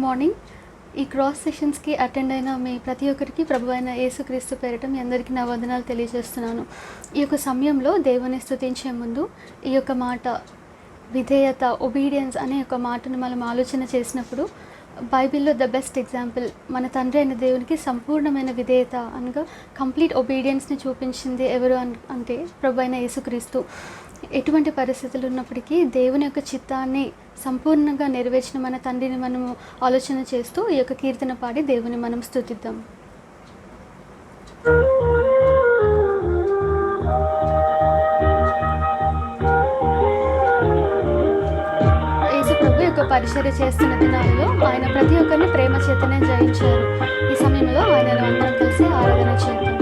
Morning. ఈ cross సెషన్స్కి attend అయిన మీ ప్రతి ఒక్కరికి ప్రభువైన యేసుక్రీస్తు పేరిట మీ అందరికీ నా వందనాలు తెలియజేస్తున్నాను. ఈ యొక్క సమయంలో దేవుని స్తుతించే ముందు ఈ యొక్క మాట విధేయత, ఒబీడియన్స్ అనే ఒక మాటను మనం ఆలోచన చేసినప్పుడు బైబిల్లో ద బెస్ట్ ఎగ్జాంపుల్ మన తండ్రి అయిన దేవునికి సంపూర్ణమైన విధేయత అనగా కంప్లీట్ ఒబీడియన్స్ని చూపించింది ఎవరు అంటే ప్రభువైన యేసుక్రీస్తు. ఎటువంటి పరిస్థితులు ఉన్నప్పటికీ దేవుని యొక్క చిత్తాన్ని సంపూర్ణంగా నెరవేర్చిన మన తండ్రిని మనము ఆలోచన చేస్తూ ఈ యొక్క కీర్తన పాడి దేవుని మనం స్తుతిద్దాం. యేసు ప్రభు యొక్క పరిచర్య చేస్తున్న దినాలలో ఆయన ప్రతి ఒక్కరిని ప్రేమ చేతనే జయించారు. ఈ సమయంలో ఆయనను అందరం కలిసి ఆరాధన చేద్దాం.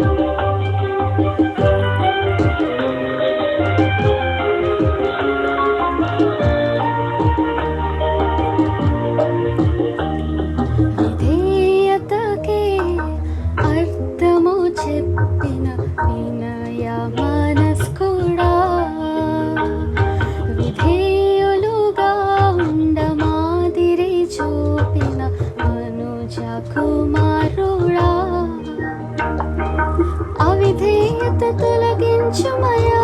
తొలగించుమయా,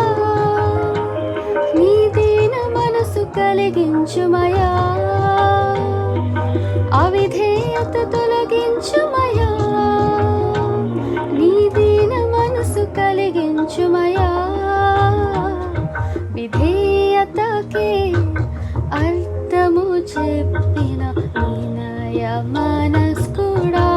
నీ దీన మనసు కలిగించుమయా, అవిధేయత తొలగించుమయా, నీ దీన మనసు కలిగించుమయా. విధేయతకే అర్థము చెప్పిన వినయ మనస్కుడా,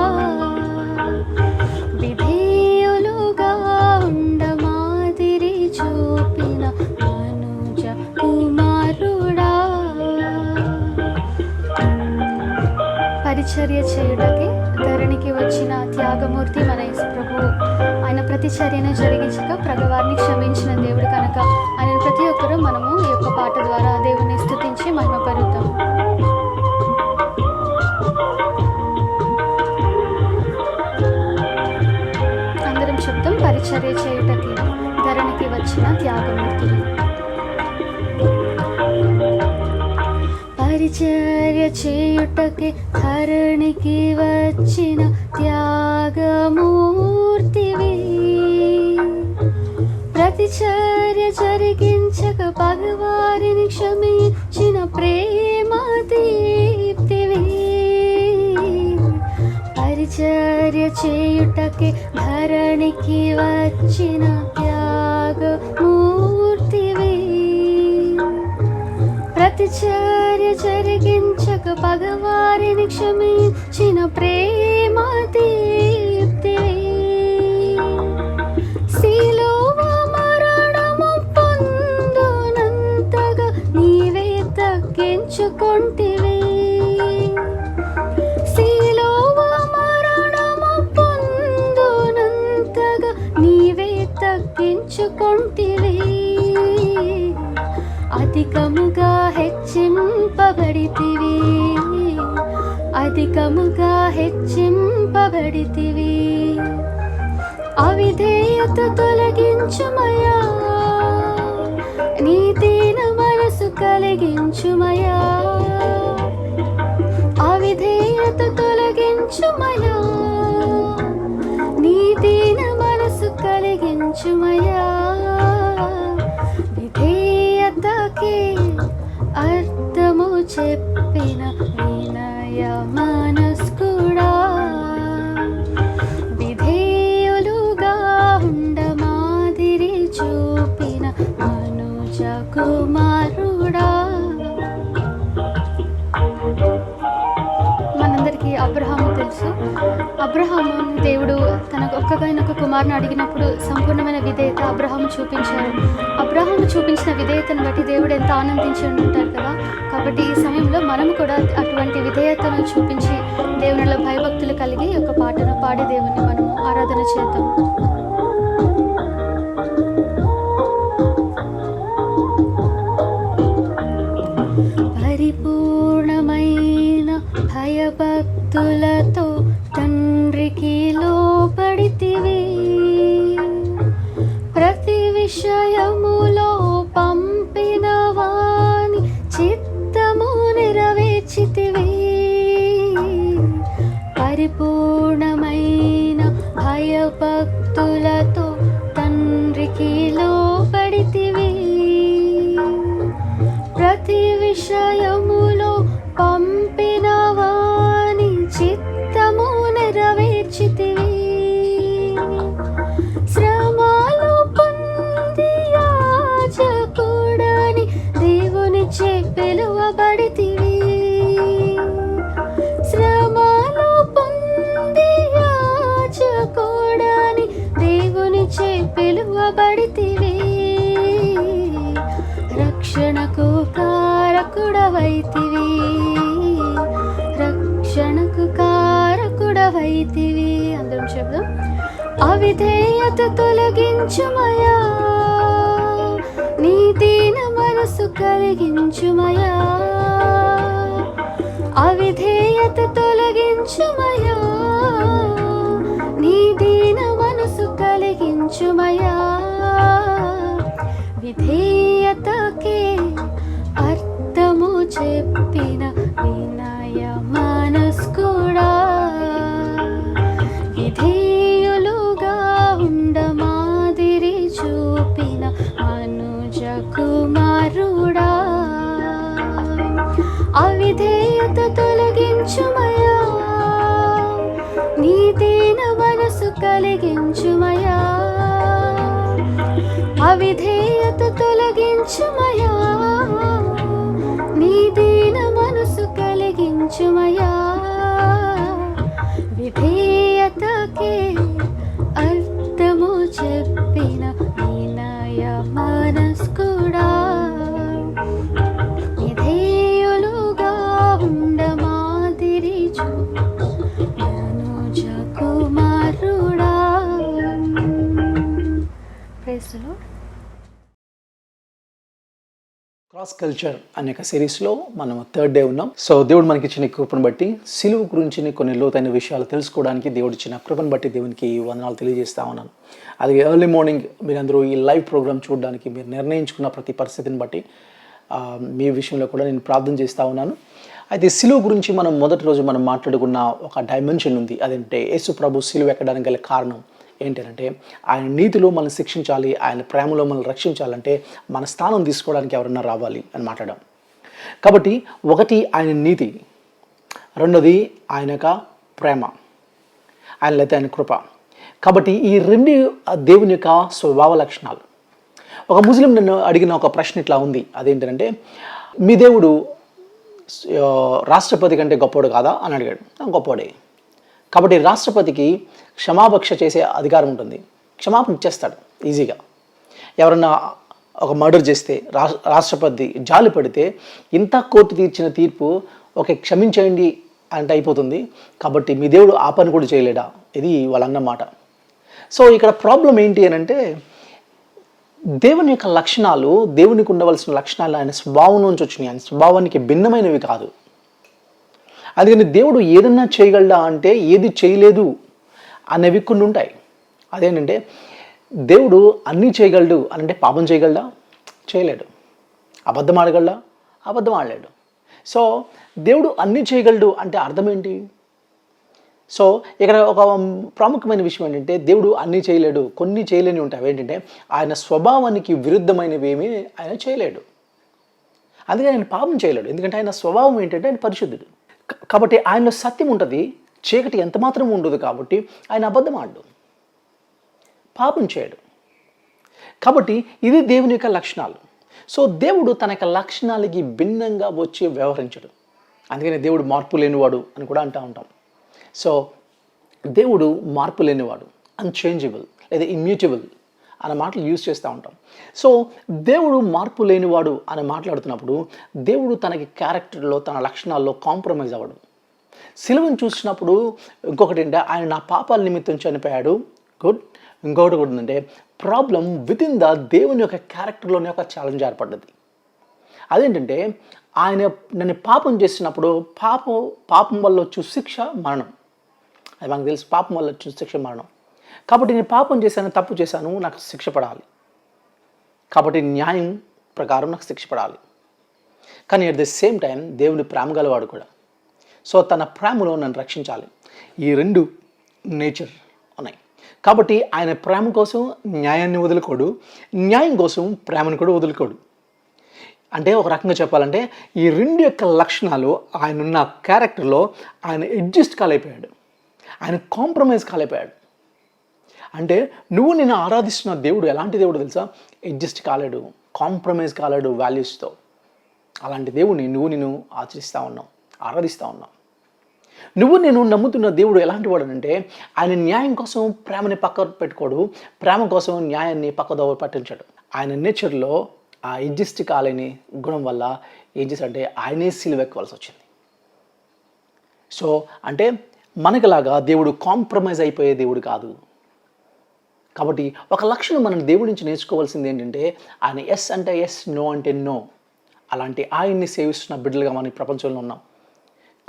పరిచర్య చేయుటకి ధరణికి వచ్చిన త్యాగమూర్తి మన యేసు ప్రభువు. ఆయన ప్రతి చర్యను జరిగించక ప్రగవారిని క్షమించిన దేవుడు కనుక ఆయన ప్రతి ఒక్కరూ మనము ఈ యొక్క పాట ద్వారా దేవుని స్తుతించి మహిమపరుద్దాం. అందరం చెప్తాం, పరిచర్య చేయుటకి ధరణికి వచ్చిన త్యాగమూర్తి. పరిచర్య చేయుటకి ధరణికి వచ్చిన త్యాగమూర్తివి, ప్రతిచర్య జరిగించక పగవారిని క్షమించిన ప్రేమ దీప్తివి. పరిచర్య చేయుటకి ధరణికి వచ్చిన త్యాగమూర్తివి, ప్రతిచర్య జరిగించక పగవారిని క్షమించిన ప్రేమ దీప్తివి. సిలువ మరణము పొందునంతగా నీవే తగ్గించుకొంటివి, సిలువ మరణము పొందునంతగా నీవే తగ్గించుకొంటివి. అధికముగా హెచ్చింపబడితివి, అధికముగా హెచ్చింపబడితివి. అవిధేయత తొలగించుమయా, నీ దీన మనసు కలిగించుమయా, అవిధేయత తొలగించుమయా, నీ దీన మనసు కలిగించుమయా. విధేయతకే అర్థము చెప్పిన వినయ మనస్కుడా, విధేయులుగా ఉండ మాదిరి చూపిన మనుజ కుమారుడా. మనందరికీ అబ్రహాము తెలుసు. అబ్రహాము దేవుడు తనకు ఒక్కగానొక్క కుమారుని అడిగినప్పుడు సంపూర్ణమైన విధేయత అబ్రహాము చూపించారు. అబ్రహాము చూపించిన విధేయతను బట్టి దేవుడు ఎంత ఆనందించి ఉంటారు కదా. కాబట్టి ఈ సమయంలో మనం కూడా అటువంటి విధేయతను చూపించి దేవునిలో భయభక్తులు కలిగి ఒక పాటను పాడి దేవుని మనము ఆరాధన చేద్దాం. పరిపూర్ణమైన భయభక్తులతో తండ్రికి లోబడితివి, ప్రతి విషయములో పంపిన వాని చిత్తము నెరవేర్చితివి. క్షయములో పంపిన వాని చిత్తము నెరవేర్చితివి. శ్రమలు పొంది యాజకుడని దేవునిచే పిలువబడితివి. శ్రమలు పొంది యాజకుడని దేవునిచే పిలువబడితివి. రక్షణకు కారకుడవైతివి, రక్షణకు కారకుడవైతివి. అందరం చెప్దాం. అవిధేయత తొలగించుమయా, నీ దీన మనసు కలిగించుమయా. అవిధేయత తొలగించుమయా, నీ దీన మనసు కలిగించుమయా. విధేయతకే అర్థము చెప్పిన వినయ మనస్కుడా, విధేయులుగా ఉండమాదిరి చూపిన అనుజ కుమారుడా. అవిధేయత తొలగించుమయా, నీ దీన మనసు కలిగించుమయా. అవిధేయత తొలగించుమయా, నీ దీన మనసు కలిగించుమయా. విధేయతకే అర్థము చెప్పిన వినయ మనస్కుడా, విధేయులుగా ఉండమాదిరి అనుజ కుమారుడా. Praise the lord. Cross culture అనే సిరీస్లో మనం 3rd డే ఉన్నాం. సో దేవుడు మనకి ఇచ్చిన కృపను బట్టి సిలువ గురించి కొన్ని లోతైన విషయాలు తెలుసుకోవడానికి దేవుడు ఇచ్చిన కృపను బట్టి దేవునికి వందనాలు తెలియజేస్తా ఉన్నాను. అలాగే ఎర్లీ మార్నింగ్ మీరందరూ ఈ లైవ్ ప్రోగ్రామ్ చూడడానికి మీరు నిర్ణయించుకున్న ప్రతి పరిస్థితిని బట్టి మీ విషయంలో కూడా నేను ప్రార్థన చేస్తూ ఉన్నాను. అయితే సిలువ గురించి మనం మొదటి రోజు మనం మాట్లాడుకున్న ఒక డైమెన్షన్ ఉంది. అదంటే యేసు ప్రభు సిలువ ఎక్కడానికి గల కారణం ఏంటంటే ఆయన నీతిలో మనం శిక్షించాలి, ఆయన ప్రేమలో మనం రక్షించాలంటే మన స్థానం తీసుకోవడానికి ఎవరన్నా రావాలి అని మాట్లాడాం. కాబట్టి ఒకటి ఆయన నీతి, రెండోది ఆయన యొక్క ప్రేమ, ఆయన లేకపోతే ఆయన కృప. కాబట్టి ఈ రెండు దేవుని యొక్క స్వభావ లక్షణాలు. ఒక ముస్లిం నన్ను అడిగిన ఒక ప్రశ్న ఇట్లా ఉంది. అదేంటంటే మీ దేవుడు రాష్ట్రపతి కంటే గొప్పవాడు కాదా అని అడిగాడు. గొప్పవాడే. కాబట్టి రాష్ట్రపతికి క్షమాపక్ష చేసే అధికారం ఉంటుంది, క్షమాపణ ఇచ్చేస్తాడు ఈజీగా. ఎవరన్నా ఒక మర్డర్ చేస్తే రాష్ట్రపతి జాలి పడితే ఇంత కోర్టు తీర్చిన తీర్పు ఓకే క్షమించేయండి అంటే అయిపోతుంది. కాబట్టి మీ దేవుడు ఆ పని కూడా చేయలేడా, ఇది వాళ్ళన్నమాట. సో ఇక్కడ ప్రాబ్లం ఏంటి అని అంటే దేవుని యొక్క లక్షణాలు, దేవునికి ఉండవలసిన లక్షణాలు ఆయన స్వభావం నుంచి వచ్చినాయి, ఆయన స్వభావానికి భిన్నమైనవి కాదు. అందుకని దేవుడు ఏదన్నా చేయగలడా అంటే ఏది చేయలేదు అనేవి కొన్ని ఉంటాయి. అదేంటంటే దేవుడు అన్నీ చేయగలడు అని అంటే పాపం చేయగలడా, చేయలేడు. అబద్ధం ఆడగలడా, అబద్ధం ఆడలేడు. సో దేవుడు అన్నీ చేయగలడు అంటే అర్థం ఏంటి? సో ఇక్కడ ఒక ప్రాముఖ్యమైన విషయం ఏంటంటే దేవుడు అన్నీ చేయలేడు, కొన్ని చేయలేని ఉంటాయి. ఏంటంటే ఆయన స్వభావానికి విరుద్ధమైనవి ఏమీ ఆయన చేయలేడు. అందుకని ఆయన పాపం చేయలేడు, ఎందుకంటే ఆయన స్వభావం ఏంటంటే ఆయన పరిశుద్ధుడు. కాబట్టి ఆయనలో సత్యం ఉంటుంది, చీకటి ఎంత మాత్రం ఉండదు. కాబట్టి ఆయన అబద్ధం ఆడడు, పాపం చేయడు. కాబట్టి ఇది దేవుని యొక్క లక్షణాలు. సో దేవుడు తన యొక్క లక్షణాలకి భిన్నంగా వచ్చి వ్యవహరించడు. అందుకని దేవుడు మార్పు లేనివాడు అని కూడా అంటూ ఉంటాం. సో దేవుడు మార్పు లేనివాడు, అన్చేంజబుల్ లేదా ఇమ్యూటబుల్ అనే మాటలు యూజ్ చేస్తూ ఉంటాం. సో దేవుడు మార్పు లేనివాడు అని మాట్లాడుతున్నప్పుడు దేవుడు తనకి క్యారెక్టర్లో, తన లక్షణాల్లో కాంప్రమైజ్ అవ్వడు. సిలువను చూసినప్పుడు ఇంకొకటి ఏంటంటే ఆయన నా పాపాల నిమిత్తం చనిపోయాడు, గుడ్. ఇంకొకటి కూడా ఏంటంటే ప్రాబ్లం విత్ ఇన్ ద దేవుని యొక్క క్యారెక్టర్లోనే ఒక ఛాలెంజ్ ఏర్పడ్డది. అదేంటంటే ఆయన నన్ను పాపం చేసినప్పుడు పాపం వల్ల వచ్చే శిక్ష మరణం. అది మనకు తెలుసు, పాపం వల్ల వచ్చే శిక్ష మరణం. కాబట్టి నేను పాపం చేశాను, తప్పు చేశాను, నాకు శిక్ష పడాలి. కాబట్టి న్యాయం ప్రకారం నాకు శిక్ష పడాలి. కానీ అట్ ద సేమ్ టైం దేవుని ప్రేమ గలవాడు కూడా. సో తన ప్రేమలో నన్ను రక్షించాలి. ఈ రెండు నేచర్ ఉన్నాయి. కాబట్టి ఆయన ప్రేమ కోసం న్యాయాన్ని వదులుకోడు, న్యాయం కోసం ప్రేమను కూడా వదులుకోడు. అంటే ఒక రకంగా చెప్పాలంటే ఈ రెండు యొక్క లక్షణాలు ఆయనున్న క్యారెక్టర్లో ఆయన అడ్జస్ట్ కాలేకపోయాడు, ఆయన కాంప్రమైజ్ కాలేకపోయాడు. అంటే నువ్వు నేను ఆరాధిస్తున్న దేవుడు ఎలాంటి దేవుడు తెలుసా? అడ్జస్ట్ కాలేడు, కాంప్రమైజ్ కాలేడు వాల్యూస్తో. అలాంటి దేవుడిని నువ్వు నేను ఆచరిస్తూ ఉన్నావు, ఆరాధిస్తూ ఉన్నావు. నువ్వు నేను నమ్ముతున్న దేవుడు ఎలాంటి వాడు అంటే ఆయన న్యాయం కోసం ప్రేమని పక్క పెట్టుకోడు, ప్రేమ కోసం న్యాయాన్ని పక్కదోవ పట్టించాడు. ఆయన నేచర్లో ఆ అడ్జస్ట్ కాలేని గుణం వల్ల ఏం చేశాడంటే ఆయనే సిలువ ఎక్కవలసి వచ్చింది. సో అంటే మనకులాగా దేవుడు కాంప్రమైజ్ అయిపోయే దేవుడు కాదు. కాబట్టి ఒక లక్షణం మనం దేవుడి నుంచి నేర్చుకోవాల్సింది ఏంటంటే ఆయన ఎస్ అంటే ఎస్, నో అంటే నో. అలాంటి ఆయన్ని సేవిస్తున్న బిడ్డలుగా మనం ఈ ప్రపంచంలో ఉన్నాం.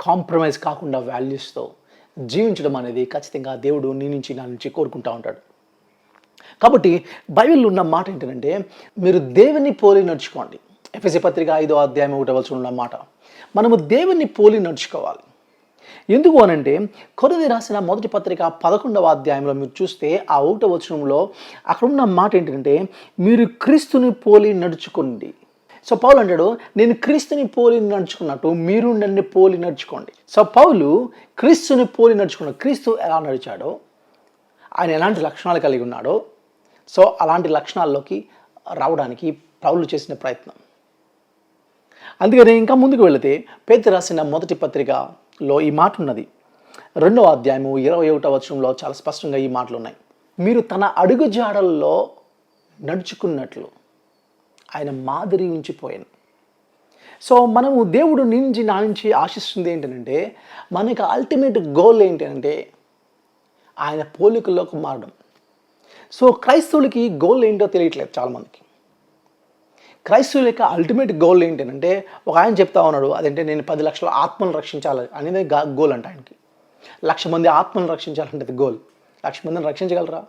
కాంప్రమైజ్ కాకుండా వాల్యూస్తో జీవించడం అనేది ఖచ్చితంగా దేవుడు నీ నుంచి నా నుంచి కోరుకుంటూ ఉంటాడు. కాబట్టి బైబిల్లో ఉన్న మాట ఏంటంటే మీరు దేవుని పోలి నడుచుకోండి. ఎఫెసీ పత్రిక 5వ అధ్యాయం 1వ వచనంలో ఉన్న మాట. మనము దేవుని పోలి నడుచుకోవాలి. ఎందుకు అనంటే కొరింథీ రాసిన మొదటి పత్రిక 11వ అధ్యాయంలో మీరు చూస్తే ఆ 1వ వచనంలో అక్కడ ఉన్న మాట ఏంటంటే మీరు క్రీస్తుని పోలి నడుచుకోండి. సో పౌలు అంటాడు నేను క్రీస్తుని పోలి నడుచుకున్నట్టు మీరు నన్ను పోలి నడుచుకోండి. సో పౌలు క్రీస్తుని పోలి నడుచుకున్నాడు. క్రీస్తు ఎలా నడిచాడో, ఆయన ఎలాంటి లక్షణాలు కలిగి ఉన్నాడో, సో అలాంటి లక్షణాల్లోకి రావడానికి పౌలు చేసిన ప్రయత్నం. అందుకని ఇంకా ముందుకు వెళితే పేతురు రాసిన మొదటి పత్రికలో ఈ మాట ఉన్నది. 2వ అధ్యాయము 21వ వచనంలో చాలా స్పష్టంగా ఈ మాటలు ఉన్నాయి. మీరు తన అడుగు జాడల్లో నడుచుకున్నట్లు ఆయన మాదిరి ఉంచిపోయాను. సో మనము దేవుడు నుంచి నా నుంచి ఆశిస్తుంది ఏంటంటే మనకి అల్టిమేట్ గోల్ ఏంటంటే ఆయన పోలికల్లోకి మారడం. సో క్రైస్తవులకి గోల్ ఏంటో తెలియట్లేదు చాలామందికి. క్రైస్తవుల యొక్క అల్టిమేట్ గోల్ ఏంటంటే ఒక ఆయన చెప్తా ఉన్నాడు, అదంటే నేను 10 లక్షల ఆత్మలను రక్షించాలి అనేది గోల్ అంట ఆయనకి. 1,00,000 మంది ఆత్మలను రక్షించాలంటే అది గోల్. 1,00,000 మందిని రక్షించగలరా?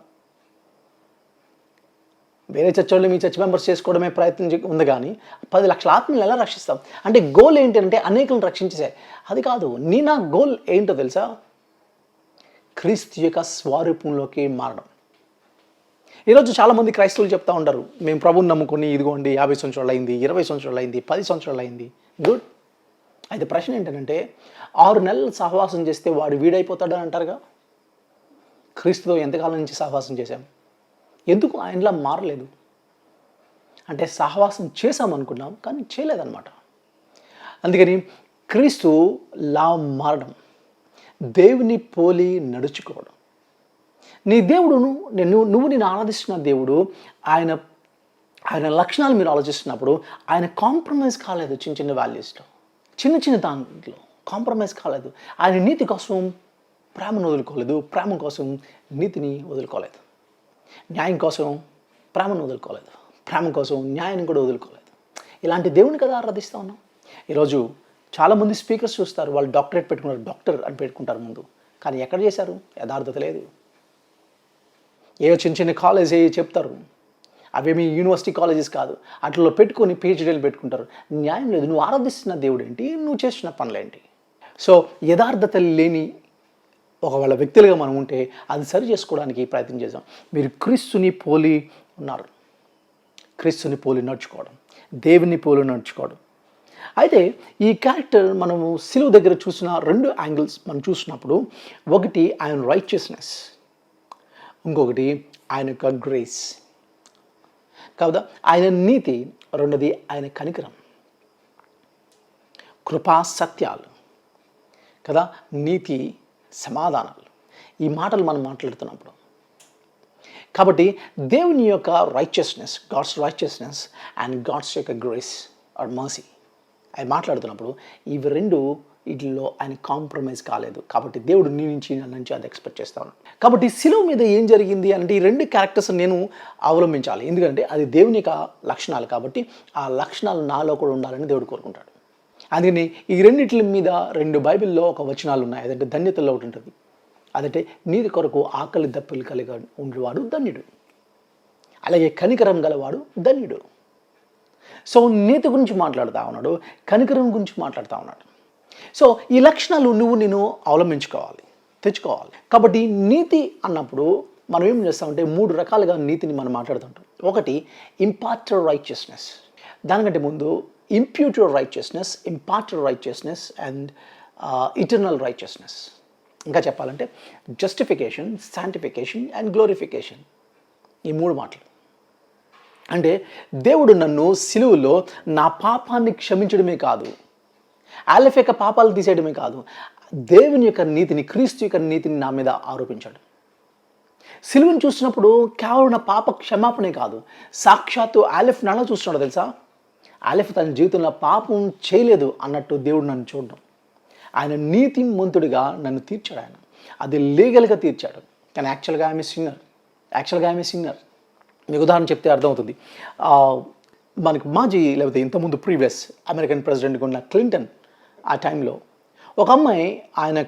వేరే చర్చ్ వాళ్ళు మీ చర్చ్ మెంబర్స్ చేసుకోవడమే ప్రయత్నం ఉంది, కానీ 10 లక్షల ఆత్మలను ఎలా రక్షిస్తాం? అంటే గోల్ ఏంటంటే అనేకులను రక్షించేసే అది కాదు. నా గోల్ ఏంటో తెలుసా? క్రీస్తు యొక్క స్వరూపంలోకి మారడం. ఈరోజు చాలామంది క్రైస్తవులు చెప్తా ఉంటారు, మేము ప్రభువుని నమ్ముకొని ఇదిగోండి 50 సంవత్సరాలు అయింది, 20 సంవత్సరాలు అయింది, 10 సంవత్సరాలు అయింది. గుడ్. అయితే ప్రశ్న ఏంటంటే 6 నెలలు సహవాసం చేస్తే వాడు వీడైపోతాడని అంటారుగా. క్రీస్తుతో ఎంతకాలం నుంచి సహవాసం చేశాం? ఎందుకు ఆయనలా మారలేదు? అంటే సహవాసం చేశామనుకున్నాం కానీ చేయలేదన్నమాట. అందుకని క్రీస్తులా మారడం, దేవుని పోలి నడుచుకోవడం. నీ దేవుడును నువ్వు నేను ఆరాధిస్తున్న దేవుడు ఆయన లక్షణాలు మీరు ఆలోచిస్తున్నప్పుడు ఆయన కాంప్రమైజ్ కాలేదు. చిన్న చిన్న వాల్యూస్లో, చిన్న దాంట్లో కాంప్రమైజ్ కాలేదు. ఆయన నీతి కోసం ప్రేమను వదులుకోలేదు, ప్రేమ కోసం నీతిని వదులుకోలేదు. న్యాయం కోసం ప్రేమను వదులుకోలేదు, ప్రేమ కోసం న్యాయాన్ని కూడా వదులుకోలేదు. ఇలాంటి దేవుని కదా ఆరాధిస్తూ ఉన్నాం. ఈరోజు చాలామంది స్పీకర్స్ చూస్తారు, వాళ్ళు డాక్టరేట్ పెట్టుకున్నారు, డాక్టర్ అని పెట్టుకుంటారు ముందు, కానీ ఎక్కడ చేశారు? యథార్థత లేదు. ఏవో చిన్న కాలేజ్ చెప్తారు, అవేమి యూనివర్సిటీ కాలేజెస్ కాదు, అట్లలో పెట్టుకొని పిహెచ్డీలు పెట్టుకుంటారు. న్యాయం లేదు. నువ్వు ఆరాధిస్తున్న దేవుడు ఏంటి? నువ్వు చేస్తున్న పనులేంటి? సో యథార్థత లేని ఒకవేళ వ్యక్తులుగా మనం ఉంటే అది సరి చేసుకోవడానికి ప్రయత్నం చేద్దాం. మీరు క్రీస్తుని పోలి ఉన్నారు. క్రీస్తుని పోలి నడుచుకోవడం, దేవుని పోలి నడుచుకోవడం. అయితే ఈ క్యారెక్టర్ మనము సిలువ దగ్గర చూసిన 2 యాంగిల్స్ మనం చూసినప్పుడు, ఒకటి ఆయన రైచియస్నెస్, ఇంకొకటి ఆయన యొక్క గ్రేస్. కాదా? ఆయన నీతి, రెండోది ఆయన కనికరం, కృపా సత్యాలు కదా, నీతి సమాధానాలు. ఈ మాటలు మనం మాట్లాడుతున్నప్పుడు కాబట్టి దేవుని యొక్క righteousness, God's righteousness and God's యొక్క గ్రేస్ ఆర్ మర్సీ ఆయన మాట్లాడుతున్నప్పుడు ఇవి రెండు వీటిల్లో ఆయన కాంప్రమైజ్ కాలేదు. కాబట్టి దేవుడు నీ నుంచి నా నుంచి అది ఎక్స్పెక్ట్ చేస్తాను. కాబట్టి సిలువ మీద ఏం జరిగింది అంటే ఈ 2 క్యారెక్టర్స్ నేను అవలంబించాలి. ఎందుకంటే అది దేవుని యొక్క లక్షణాలు, కాబట్టి ఆ లక్షణాలు నాలో కూడా ఉండాలని దేవుడు కోరుకుంటాడు. అందుకని ఈ రెండిట్ల మీద 2 బైబిల్లో ఒక వచనాలు ఉన్నాయి. అదంటే ధన్యతలో ఒకటి ఉంటుంది, అదంటే నీతి కొరకు ఆకలి దప్పులు కలిగి ఉండేవాడు ధన్యుడు, అలాగే కనికరం గలవాడు ధన్యుడు. సో నీతి గురించి మాట్లాడుతూ ఉన్నాడు, కనికరం గురించి మాట్లాడుతూ ఉన్నాడు. సో ఈ లక్షణాలు నేను అవలంబించుకోవాలి, తెచ్చుకోవాలి. కాబట్టి నీతి అన్నప్పుడు మనం ఏం చేస్తామంటే 3 రకాలుగా నీతిని మనం మాట్లాడుతుంటాం. ఒకటి ఇంపార్టెడ్ రైచియస్నెస్, దానికంటే ముందు imputed righteousness, imparted righteousness and eternal righteousness. ఇంకా చెప్పాలంటే జస్టిఫికేషన్, శాంటిఫికేషన్ అండ్ గ్లోరిఫికేషన్, ఈ 3 మాటలు. అంటే దేవుడు నన్ను సిలువలో నా పాపాన్ని క్షమించడమే కాదు, ఆలెఫ్ యొక్క పాపాలు తీసేయడమే కాదు, దేవుని యొక్క నీతిని, క్రీస్తు యొక్క నీతిని నా మీద ఆరోపించాడు. సిలువను చూసినప్పుడు కేవలం నా పాప క్షమాపణే కాదు, సాక్షాత్తు ఆలెఫ్ నన్ను చూస్తున్నాడు తెలుసా. ఆలెఫ్ తన జీవితంలో పాపం చేయలేదు అన్నట్టు దేవుడు నన్ను చూడడం, ఆయన నీతిమంతుడిగా నన్ను తీర్చాడు. ఆయన అది లీగల్గా తీర్చాడు, కానీ యాక్చువల్గా ఆమె సింగర్. మీకు ఉదాహరణ చెప్తే అర్థమవుతుంది. మనకి మాజీ లేకపోతే ఇంతకుముందు ప్రీవియస్ అమెరికన్ ప్రెసిడెంట్గా ఉన్న క్లింటన్, ఆ టైంలో ఒక అమ్మాయి, ఆయన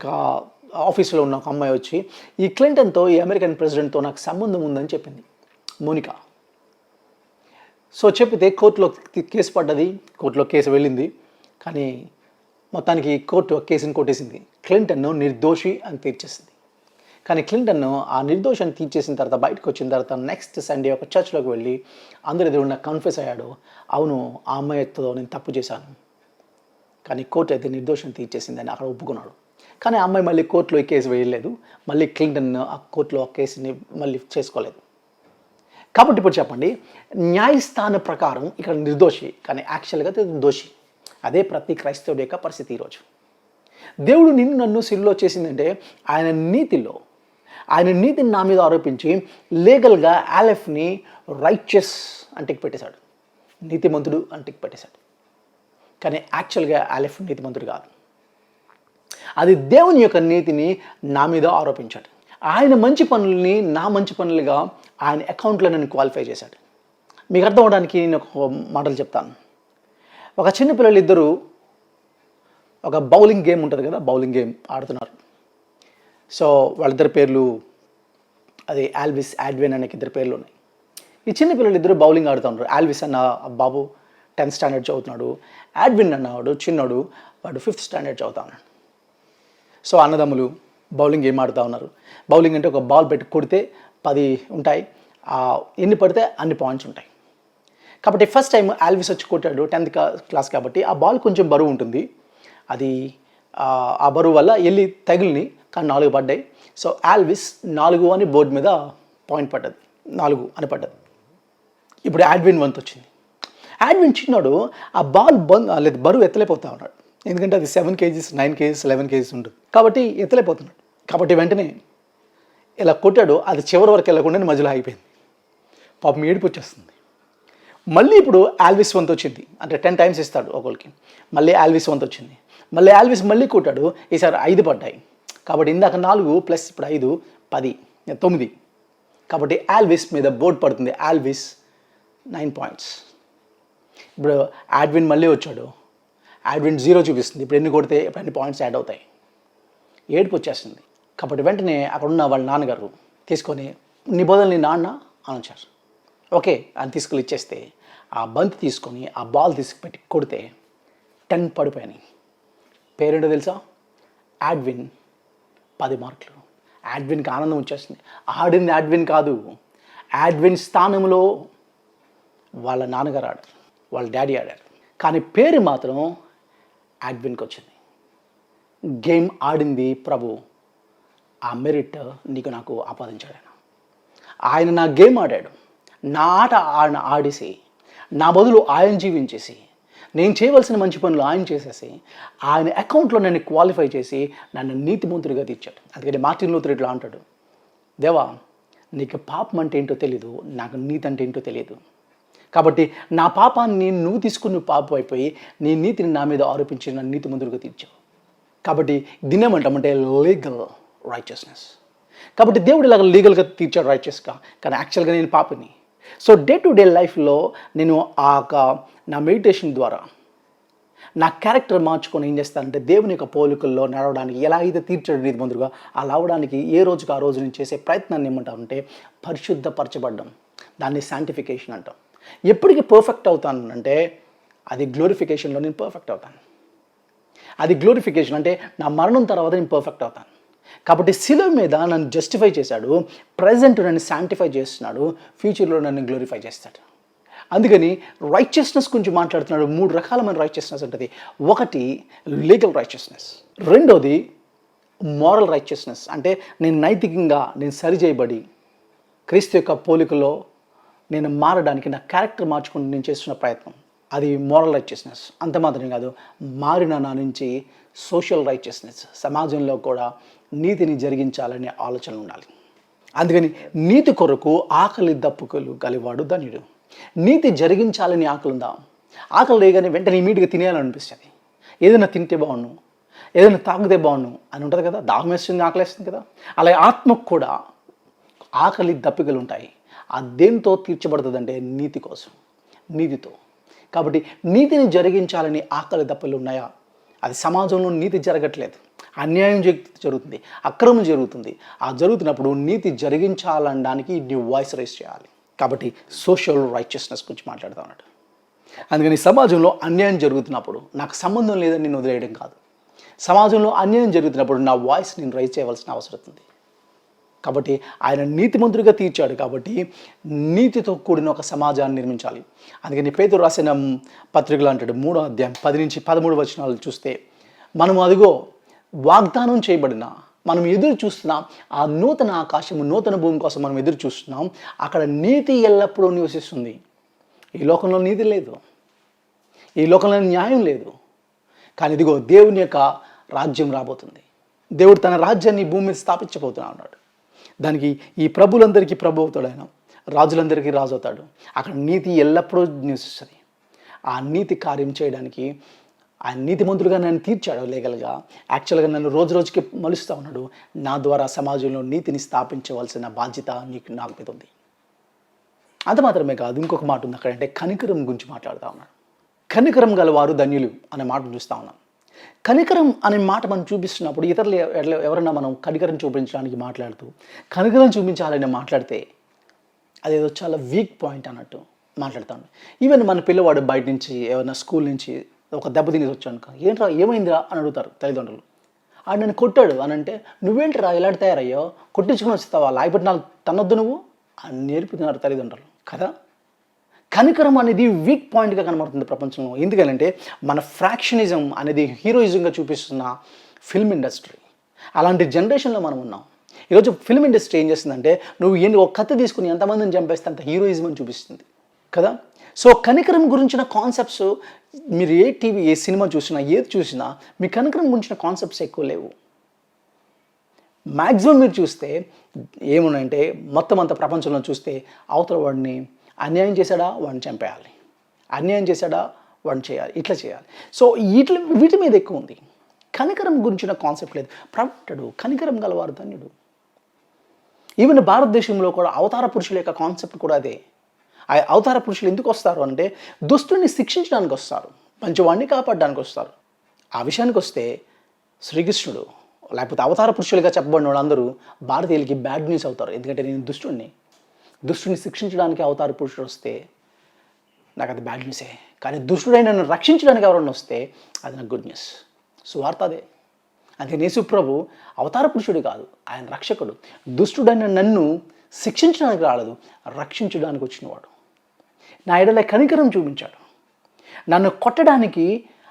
ఆఫీస్లో ఉన్న ఒక అమ్మాయి వచ్చి ఈ క్లింటన్తో, ఈ అమెరికన్ ప్రెసిడెంట్తో నాకు సంబంధం ఉందని చెప్పింది, మోనికా. సో చెప్పితే కోర్టులో కేసు పడ్డది, కోర్టులో కేసు వెళ్ళింది, కానీ మొత్తానికి కోర్టు కేసుని కొట్టేసింది. క్లింటన్ను నిర్దోషి అని తీర్చేసింది. కానీ క్లింటన్ను ఆ నిర్దోషాన్ని తీర్చేసిన తర్వాత బయటకు వచ్చిన తర్వాత నెక్స్ట్ సండే ఒక చర్చ్లోకి వెళ్ళి అందరి ఎదురు నాకు కన్ఫెస్ అయ్యాడు, అవును ఆ అమ్మాయితో నేను తప్పు చేశాను, కానీ కోర్టు అయితే నిర్దోషం తీర్చేసిందని అక్కడ ఒప్పుకున్నాడు. కానీ ఆ అమ్మాయి మళ్ళీ కోర్టులో ఈ కేసు వేయలేదు, మళ్ళీ క్లింటన్ ఆ కోర్టులో ఆ కేసుని మళ్ళీ చేసుకోలేదు. కాబట్టి ఇప్పుడు చెప్పండి, న్యాయస్థాన ప్రకారం ఇక్కడ నిర్దోషి, కానీ యాక్చువల్గా దోషి. అదే ప్రతి క్రైస్తవుడి యొక్క పరిస్థితి ఈరోజు. దేవుడు నిన్ను నన్ను సిలువలో చేసిందంటే ఆయన నీతిని నా మీద ఆరోపించి లీగల్గా ఆలెఫ్ని రైచియస్ అంటికి పెట్టేశాడు, నీతిమంతుడు అంటికి పెట్టేశాడు. కానీ యాక్చువల్గా ఆలెఫ్ నీతిమంతుడు కాదు, అది దేవుని యొక్క నీతిని నా మీద ఆరోపించాడు. ఆయన మంచి పనులని నా మంచి పనులుగా ఆయన అకౌంట్లో నన్ను క్వాలిఫై చేశాడు. మీకు అర్థం అవడానికి నేను ఒక మాటలు చెప్తాను. ఒక చిన్న పిల్లలు ఇద్దరు ఒక బౌలింగ్ గేమ్ ఉంటుంది కదా, బౌలింగ్ గేమ్ ఆడుతున్నారు. సో వాళ్ళిద్దరి పేర్లు, అది ఆల్విస్, ఆడ్విన్ అనే 2 పేర్లు ఉన్నాయి. ఈ చిన్న పిల్లలు ఇద్దరు బౌలింగ్ ఆడుతూ ఉన్నారు. ఆల్విస్ అన్న బాబు 10th స్టాండర్డ్ చదువుతున్నాడు, ఆడ్విన్ అన్నవాడు చిన్నోడు, వాడు 5th స్టాండర్డ్ చదువుతా ఉన్నాడు. సో అన్నదమ్ములు బౌలింగ్ గేమ్ ఆడుతూ ఉన్నారు. బౌలింగ్ అంటే ఒక బాల్ పెట్టి కొడితే 10 ఉంటాయి, ఎన్ని పడితే అన్ని పాయింట్స్ ఉంటాయి. కాబట్టి ఫస్ట్ టైం ఆల్విస్ వచ్చి కొట్టాడు, 10th క్లాస్ కాబట్టి ఆ బాల్ కొంచెం బరువు ఉంటుంది, అది ఆ బరువు వల్ల వెళ్ళి తగిలిని, కానీ 4 పడ్డాయి. సో ఆల్విస్ 4 అని బోర్డు మీద పాయింట్ పడ్డది, 4 అని పడ్డది. ఇప్పుడు ఆడ్విన్ వంతు వచ్చింది. ఆడ్విన్ చిన్నాడు ఆ బాల్ లేదు బరువు ఎత్తలేకపోతా ఉన్నాడు, ఎందుకంటే అది 7 kgs, 9 kgs, 11 kgs ఉంటుంది కాబట్టి ఎత్తలేకపోతున్నాడు. కాబట్టి వెంటనే ఇలా కొట్టాడు, అది చివరి వరకు వెళ్ళకుండా మధ్యలో ఆగిపోయింది. పాపం ఏడుపు వచ్చేస్తుంది. మళ్ళీ ఇప్పుడు ఆల్విస్ వంతు వచ్చింది, అంటే 10 times ఇస్తాడు ఒకరికి. మళ్ళీ ఆల్విస్ వంతు వచ్చింది, మళ్ళీ ఆల్విస్ మళ్ళీ కొట్టాడు, ఈసారి 5 పడ్డాయి. కాబట్టి ఇందాక 4 ప్లస్ ఇప్పుడు 5 10, 9. కాబట్టి ఆల్విస్ మీద బోర్డు పడుతుంది, ఆల్విస్ 9 points. ఇప్పుడు ఆడ్విన్ మళ్ళీ వచ్చాడు, ఆడ్విన్ 0 చూపిస్తుంది. ఇప్పుడు ఎన్ని కొడితే ఇప్పుడు అన్ని పాయింట్స్ యాడ్ అవుతాయి. ఏడుపు వచ్చేస్తుంది. కాబట్టి వెంటనే అక్కడ ఉన్న వాళ్ళ నాన్నగారు తీసుకొని, నీ బదులు నీ నాన్న అని వచ్చారు. ఓకే అని తీసుకుని ఇచ్చేస్తే ఆ బంతి తీసుకొని ఆ బాల్ తీసుకుపెట్టి కొడితే 10 పడిపోయాయి. పేరేంటో తెలుసా? ఆడ్విన్ 10 మార్కులు. ఆడ్విన్కి ఆనందం వచ్చేస్తుంది. ఆడింది ఆడ్విన్ కాదు, ఆడ్విన్ స్థానంలో వాళ్ళ నాన్నగారు ఆడారు, వాళ్ళ డాడీ ఆడారు. కానీ పేరు మాత్రం ఆడ్విన్కి వచ్చింది. గేమ్ ఆడింది ప్రభు, ఆ మెరిట్ నీకు నాకు ఆపాదించాడు. ఆయన నా గేమ్ ఆడాడు, నా ఆట ఆయన ఆడేసి, నా బదులు ఆయన జీవించేసి, నేను చేయవలసిన మంచి పనులు ఆయన చేసేసి, ఆయన అకౌంట్లో నన్ను క్వాలిఫై చేసి నన్ను నీతిమంతుడిగా తీర్చాడు. అందుకని మార్టిన్ లూథర్ ఇట్లా అంటాడు, దేవా నీకు పాపం అంటే ఏంటో తెలీదు, నాకు నీతి అంటే ఏంటో తెలియదు. కాబట్టి నా పాపాన్ని నువ్వు తీసుకుని పాపం అయిపోయి నీ నీతిని నా మీద ఆరోపించి నన్ను నీతిమంతుడిగా తీర్చావు. కాబట్టి దీన్నేమంటామంటే లీగల్ రైచియస్నెస్. కాబట్టి దేవుడు ఇలాగ లీగల్గా తీర్చాడు రైచియస్గా, కానీ యాక్చువల్గా నేను పాపిని. సో డే టు డే లైఫ్లో నేను నా మెడిటేషన్ ద్వారా నా క్యారెక్టర్ మార్చుకొని ఏం చేస్తానంటే దేవుని యొక్క పోలికల్లో నడవడానికి, ఎలా అయితే తీర్చాడు నీతిమంతుడుగా అలా అవడానికి ఏ రోజుకి ఆ రోజు నేను చేసే ప్రయత్నాన్ని ఏమంటానంటే పరిశుద్ధపరచబడ్డం. దాన్ని శాంటిఫికేషన్ అంటాం. ఎప్పటికీ పర్ఫెక్ట్ అవుతాను అంటే అది గ్లోరిఫికేషన్లో నేను పర్ఫెక్ట్ అవుతాను. అది గ్లోరిఫికేషన్ అంటే నా మరణం తర్వాత నేను పర్ఫెక్ట్ అవుతాను. కాబట్టి శిలువ మీద నన్ను జస్టిఫై చేశాడు, ప్రజెంట్ నన్ను శాంటిఫై చేస్తున్నాడు, ఫ్యూచర్లో నన్ను గ్లోరిఫై చేస్తాడు. అందుకని రైచియస్నెస్ గురించి మాట్లాడుతున్నాడు. 3 రకాలమైన రైచియస్నెస్ ఉంటుంది. ఒకటి లీగల్ రైచియస్నెస్, రెండోది మోరల్ రైచియస్నెస్, అంటే నేను నైతికంగా నేను సరిచేయబడి క్రీస్తు యొక్క పోలికలో నేను మారడానికి నా క్యారెక్టర్ మార్చుకుని నేను చేస్తున్న ప్రయత్నం, అది మోరల్ రైచియస్నెస్. అంత మాత్రమే కాదు, మారిన నా నుంచి సోషల్ రైచియస్నెస్, సమాజంలో కూడా నీతిని జరిగించాలనే ఆలోచన ఉండాలి. అందుకని నీతి కొరకు ఆకలి దప్పుకలు కలివాడు ధన్యుడు. నీతి జరిగించాలని ఆకలి ఉందా? ఆకలి లేగానే వెంటనే ఇమీడియట్గా తినేయాలనిపిస్తుంది. ఏదైనా తింటే బాగుండు, ఏదైనా తాగితే బాగుండు అని ఉంటుంది కదా. దాహం వేస్తుంది, ఆకలి వేస్తుంది కదా. అలాగే ఆత్మకు కూడా ఆకలి దప్పికలు ఉంటాయి. ఆ దేంతో తీర్చబడుతుందంటే నీతి కోసం, నీతితో. కాబట్టి నీతిని జరిగించాలని ఆకలి దప్పులు ఉన్నాయా? అది సమాజంలో నీతి జరగట్లేదు, అన్యాయం జరుగుతుంది, అక్రమం జరుగుతుంది. ఆ జరుగుతున్నప్పుడు నీతి జరిగించాలనడానికి నీ వాయిస్ రైజ్ చేయాలి. కాబట్టి సోషల్ రైచియస్నెస్ గురించి మాట్లాడుతూ ఉన్నాడు. అందుకని సమాజంలో అన్యాయం జరుగుతున్నప్పుడు నాకు సంబంధం లేదని నేను వదిలేయడం కాదు. సమాజంలో అన్యాయం జరుగుతున్నప్పుడు నా వాయిస్ నేను రైజ్ చేయవలసిన అవసరం ఉంది. కాబట్టి ఆయన నీతిమంతుడిగా తీర్చాడు. కాబట్టి నీతితో కూడిన ఒక సమాజాన్ని నిర్మించాలి. అందుకని పేతురు రాసిన పత్రికలు అంటాడు 3వ అధ్యాయం 10 నుంచి 13 వచనాలు చూస్తే, మనం అదిగో వాగ్దానం చేయబడిన, మనం ఎదురు చూస్తున్నాం ఆ నూతన ఆకాశము నూతన భూమి కోసం మనం ఎదురు చూస్తున్నాం. అక్కడ నీతి ఎల్లప్పుడూ నివసిస్తుంది. ఈ లోకంలో నీతి లేదు, ఈ లోకంలో న్యాయం లేదు. కానీ ఇదిగో దేవుని యొక్క రాజ్యం రాబోతుంది. దేవుడు తన రాజ్యాన్ని భూమి మీద స్థాపించబోతున్నా ఉన్నాడు. దానికి ఈ ప్రభులందరికీ ప్రభు అవుతాడు, ఆయన రాజులందరికీ రాజు అవుతాడు. అక్కడ నీతి ఎల్లప్పుడూ నివసిస్తుంది. ఆ నీతి కార్యం చేయడానికి ఆయన నీతిమంతుడుగా నన్ను తీర్చాడు లీగల్గా. యాక్చువల్గా నన్ను రోజు రోజుకి మలుస్తూ ఉన్నాడు. నా ద్వారా సమాజంలో నీతిని స్థాపించవలసిన బాధ్యత నాకు మీద ఉంది. అంత మాత్రమే కాదు, ఇంకొక మాట ఉంది అక్కడ, అంటే కనికరం గురించి మాట్లాడుతూ ఉన్నాడు. కనికరం గలవారు ధన్యులు అనే మాట చూస్తూ ఉన్నాం. కనికరం అనే మాట మనం చూపిస్తున్నప్పుడు ఇతరులు ఎవరైనా మనం కనికరం చూపించడానికి మాట్లాడుతూ కనికరం చూపించాలని మాట్లాడితే అదేదో చాలా వీక్ పాయింట్ అన్నట్టు మాట్లాడుతాను. ఈవెన్ మన పిల్లవాడు బయట నుంచి ఏమైనా స్కూల్ నుంచి ఒక దెబ్బ తినేసి వచ్చాను, ఏంట్రా ఏమైందిరా అని అడుగుతారు తల్లిదండ్రులు. ఆడు నన్ను కొట్టాడు అని అంటే, నువ్వేంటిరా ఇలాంటి తయారయ్యో, కొట్టించుకుని వస్తావా, లేకపోతే నాకు తనొద్దు నువ్వు అని నేర్పుతున్నారు తల్లిదండ్రులు కదా. కనికరం అనేది వీక్ పాయింట్గా కనబడుతుంది ప్రపంచంలో. ఎందుకంటే మన ఫ్రాక్షనిజం అనేది హీరోయిజంగా చూపిస్తున్న ఫిల్మ్ ఇండస్ట్రీ. అలాంటి జనరేషన్లో మనం ఉన్నాం. ఈరోజు ఫిల్మ్ ఇండస్ట్రీ ఏం చేస్తుందంటే, నువ్వు ఒక కత్తి తీసుకుని ఎంతమందిని చంపేస్తే అంత హీరోయిజం అని చూపిస్తుంది కదా. సో కనికరం గురించిన కాన్సెప్ట్స్ మీరు ఏ సినిమా చూసినా ఏది చూసినా మీ కనికరం గురించిన కాన్సెప్ట్స్ ఎక్కువ లేవు. మ్యాక్సిమం మీరు చూస్తే ఏమున్నాయంటే, మొత్తం అంత ప్రపంచంలో చూస్తే అవతల వాడిని అన్యాయం చేశాడా వాడిని చంపేయాలి, అన్యాయం చేశాడా వాడిని చేయాలి, ఇట్లా చేయాలి. సో వీటి మీద ఎక్కువ ఉంది. కనికరం గురించిన కాన్సెప్ట్ లేదు. ప్రవక్తడు కనికరం గలవారు ధన్యుడు. ఈవెన్ భారతదేశంలో కూడా అవతార పురుషుల యొక్క కాన్సెప్ట్ కూడా అదే. ఆ అవతార పురుషులు ఎందుకు వస్తారు అంటే, దుష్టుని శిక్షించడానికి వస్తారు, మంచివాడిని కాపాడడానికి వస్తారు. ఆ విషయానికి వస్తే శ్రీకృష్ణుడు లేకపోతే అవతార పురుషులుగా చెప్పబడిన వాళ్ళందరూ భారతీయులకి బ్యాడ్ న్యూస్ అవుతారు. ఎందుకంటే నేను దుష్టుని శిక్షించడానికి అవతార పురుషుడు వస్తే నాకు అది బ్యాడ్ న్యూసే. కానీ దుష్టుడైన నన్ను రక్షించడానికి ఎవరన్నా వస్తే అది నాకు గుడ్ న్యూస్. సువార్త అదే. అందుకే యేసు ప్రభు అవతార పురుషుడు కాదు, ఆయన రక్షకుడు. దుష్టుడైన నన్ను శిక్షించడానికి రాలేదు, రక్షించడానికి వచ్చినవాడు. నా ఎడల కనికరం చూపించాడు. నన్ను కొట్టడానికి,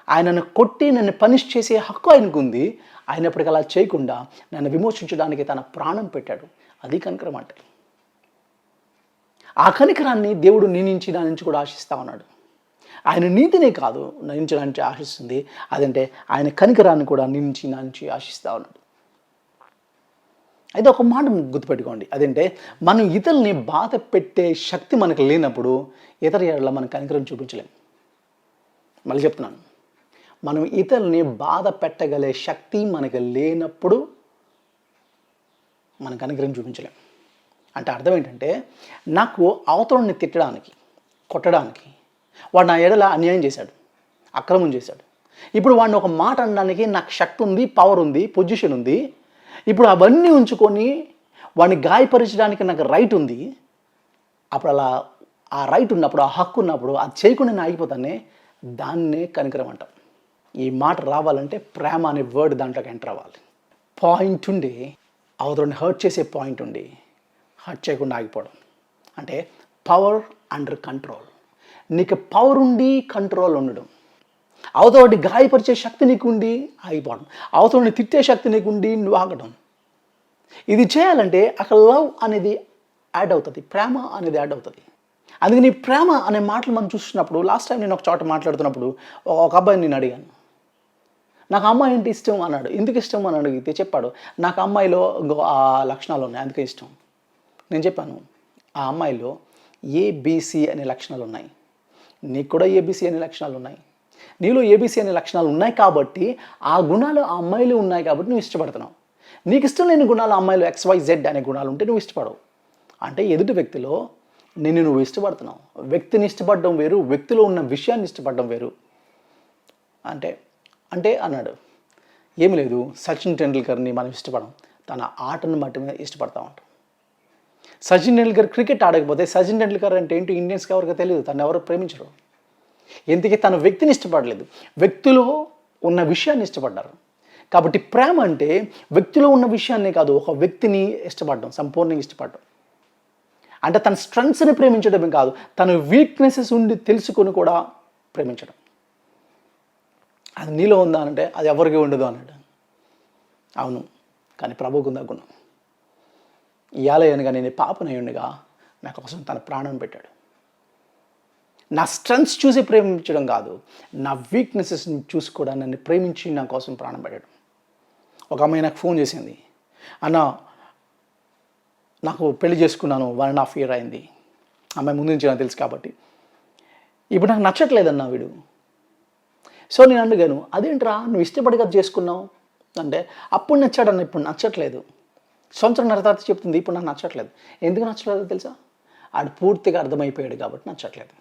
ఆయనను కొట్టి నన్ను పనిష్ చేసే హక్కు ఆయనకు ఉంది. అయినప్పటికీ అలా చేయకుండా నన్ను విమోచించడానికి తన ప్రాణం పెట్టాడు. అది కనికరం అంటే. ఆ కనికరాన్ని దేవుడు నీ నుంచి నా నుంచి కూడా ఆశిస్తూ ఉన్నాడు. ఆయన నీతినే కాదు నా నుంచి నా నుంచి ఆశిస్తుంది, అదంటే ఆయన కనికరాన్ని కూడా నీ నుంచి నా నుంచి ఆశిస్తూ ఉన్నాడు. అయితే ఒక మాట గుర్తుపెట్టుకోండి, అదంటే మనం ఇతరుల్ని బాధ పెట్టే శక్తి మనకు లేనప్పుడు ఇతర ఏళ్ళ మనం కనికరం చూపించలేం. మళ్ళీ చెప్తున్నాను, మనం ఇతరుల్ని బాధ పెట్టగలే శక్తి మనకు లేనప్పుడు మనం కనికరం చూపించలేం. అంటే అర్థం ఏంటంటే, నాకు అవతలని తిట్టడానికి, కొట్టడానికి, వాడు నా ఎడల అన్యాయం చేశాడు, అక్రమం చేశాడు. ఇప్పుడు వాడిని ఒక మాట అనడానికి నాకు శక్తి ఉంది, పవర్ ఉంది, పొజిషన్ ఉంది. ఇప్పుడు అవన్నీ ఉంచుకొని వాడిని గాయపరచడానికి నాకు రైట్ ఉంది. అప్పుడు అలా ఆ రైట్ ఉన్నప్పుడు, ఆ హక్కు ఉన్నప్పుడు అది చేయకుండా నేను ఆగిపోతానే, దాన్నే కనికరం అంటాం. ఈ మాట రావాలంటే ప్రేమ అనే వర్డ్ దాంట్లోకి ఎంటర్ అవ్వాలి. పాయింట్ ఉండి అవతలని హర్ట్ చేసే పాయింట్ ఉండి హర్ట్ చేయకుండా ఆగిపోవడం అంటే పవర్ అండర్ కంట్రోల్. నీకు పవర్ ఉండి కంట్రోల్ ఉండడం, అవతలని గాయపరిచే శక్తి నీకుండి ఆగిపోవడం, అవతలని తిట్టే శక్తి నీకుండి నువ్వు ఆగడం. ఇది చేయాలంటే అక్కడ లవ్ అనేది యాడ్ అవుతుంది, ప్రేమ అనేది యాడ్ అవుతుంది. అందుకని ప్రేమ అనే మాటలు మనం చూస్తున్నప్పుడు, లాస్ట్ టైం నేను ఒక చోట మాట్లాడుతున్నప్పుడు ఒక అబ్బాయిని నేను అడిగాను, నాకు అమ్మాయి అంటే ఇష్టం అన్నాడు. ఎందుకు ఇష్టం అని అడిగితే చెప్పాడు, నాకు అమ్మాయిలో ఆ లక్షణాలు ఉన్నాయి అందుకే ఇష్టం. నేను చెప్పాను, ఆ అమ్మాయిలో ఏబిసి అనే లక్షణాలు ఉన్నాయి, నీకు కూడా ఏబిసి అనే లక్షణాలు ఉన్నాయి. నీలో ఏబిసి అనే లక్షణాలు ఉన్నాయి కాబట్టి, ఆ గుణాలు ఆ అమ్మాయిలు ఉన్నాయి కాబట్టి నువ్వు ఇష్టపడుతున్నావు. నీకు ఇష్టం లేని గుణాలు అమ్మాయిలు XYZ అనే గుణాలు ఉంటే నువ్వు ఇష్టపడవు. అంటే ఎదుటి వ్యక్తిలో నువ్వు ఇష్టపడుతున్నావు. వ్యక్తిని ఇష్టపడడం వేరు, వ్యక్తిలో ఉన్న విషయాన్ని ఇష్టపడడం వేరు. అంటే అన్నాడు, ఏమి లేదు, సచిన్ టెండూల్కర్ని మనం ఇష్టపడం, తన ఆటను మాత్రమే ఇష్టపడతా ఉంటాం. సచిన్ టెండూల్కర్ క్రికెట్ ఆడకపోతే సచిన్ టెండూల్కర్ అంటే ఏంటో ఇండియన్స్కి ఎవరికి తెలియదు, తను ఎవరు ప్రేమించరు. ఎందుకే తన వ్యక్తిని ఇష్టపడలేదు, వ్యక్తిలో ఉన్న విషయాన్ని ఇష్టపడ్డారు. కాబట్టి ప్రేమ అంటే వ్యక్తిలో ఉన్న విషయాన్నే కాదు, ఒక వ్యక్తిని ఇష్టపడడం, సంపూర్ణంగా ఇష్టపడడం. అంటే తన స్ట్రెంగ్స్ని ప్రేమించడమే కాదు, తన వీక్నెసెస్ ఉండి తెలుసుకొని కూడా ప్రేమించడం. అది నీలో ఉందా అంటే అది ఎవరికి ఉండదు అన్నాడు. అవును, కానీ ప్రభువుకు ఉందా గుణం. ఇయాల అనగా నేను పాపనై ఉండగా నా కోసం తన ప్రాణం పెట్టాడు. నా స్ట్రెంగ్స్ చూసి ప్రేమించడం కాదు, నా వీక్నెసెస్ని చూసి కూడా నన్ను ప్రేమించి నా కోసం ప్రాణం పెట్టడం. ఒక అమ్మాయి నాకు ఫోన్ చేసింది, అన్న నాకు పెళ్లి చేసుకున్నాను, 1.5 year అయింది. అమ్మాయి ముందు నుంచి నాకు తెలుసు కాబట్టి, ఇప్పుడు నాకు నచ్చట్లేదన్నా వీడు. సో నేను అడిగాను, అదేంట్రా నువ్వు ఇష్టపడి కదా చేసుకున్నావు అంటే, అప్పుడు నచ్చాడన్న, ఇప్పుడు నచ్చట్లేదు. సంవత్సరంన్నర తర్వాత చెప్తుంది, ఇప్పుడు నాకు నచ్చట్లేదు. ఎందుకు నచ్చట్లేదు తెలుసా? ఆడు పూర్తిగా అర్థమైపోయాడు కాబట్టి నచ్చట్లేదు.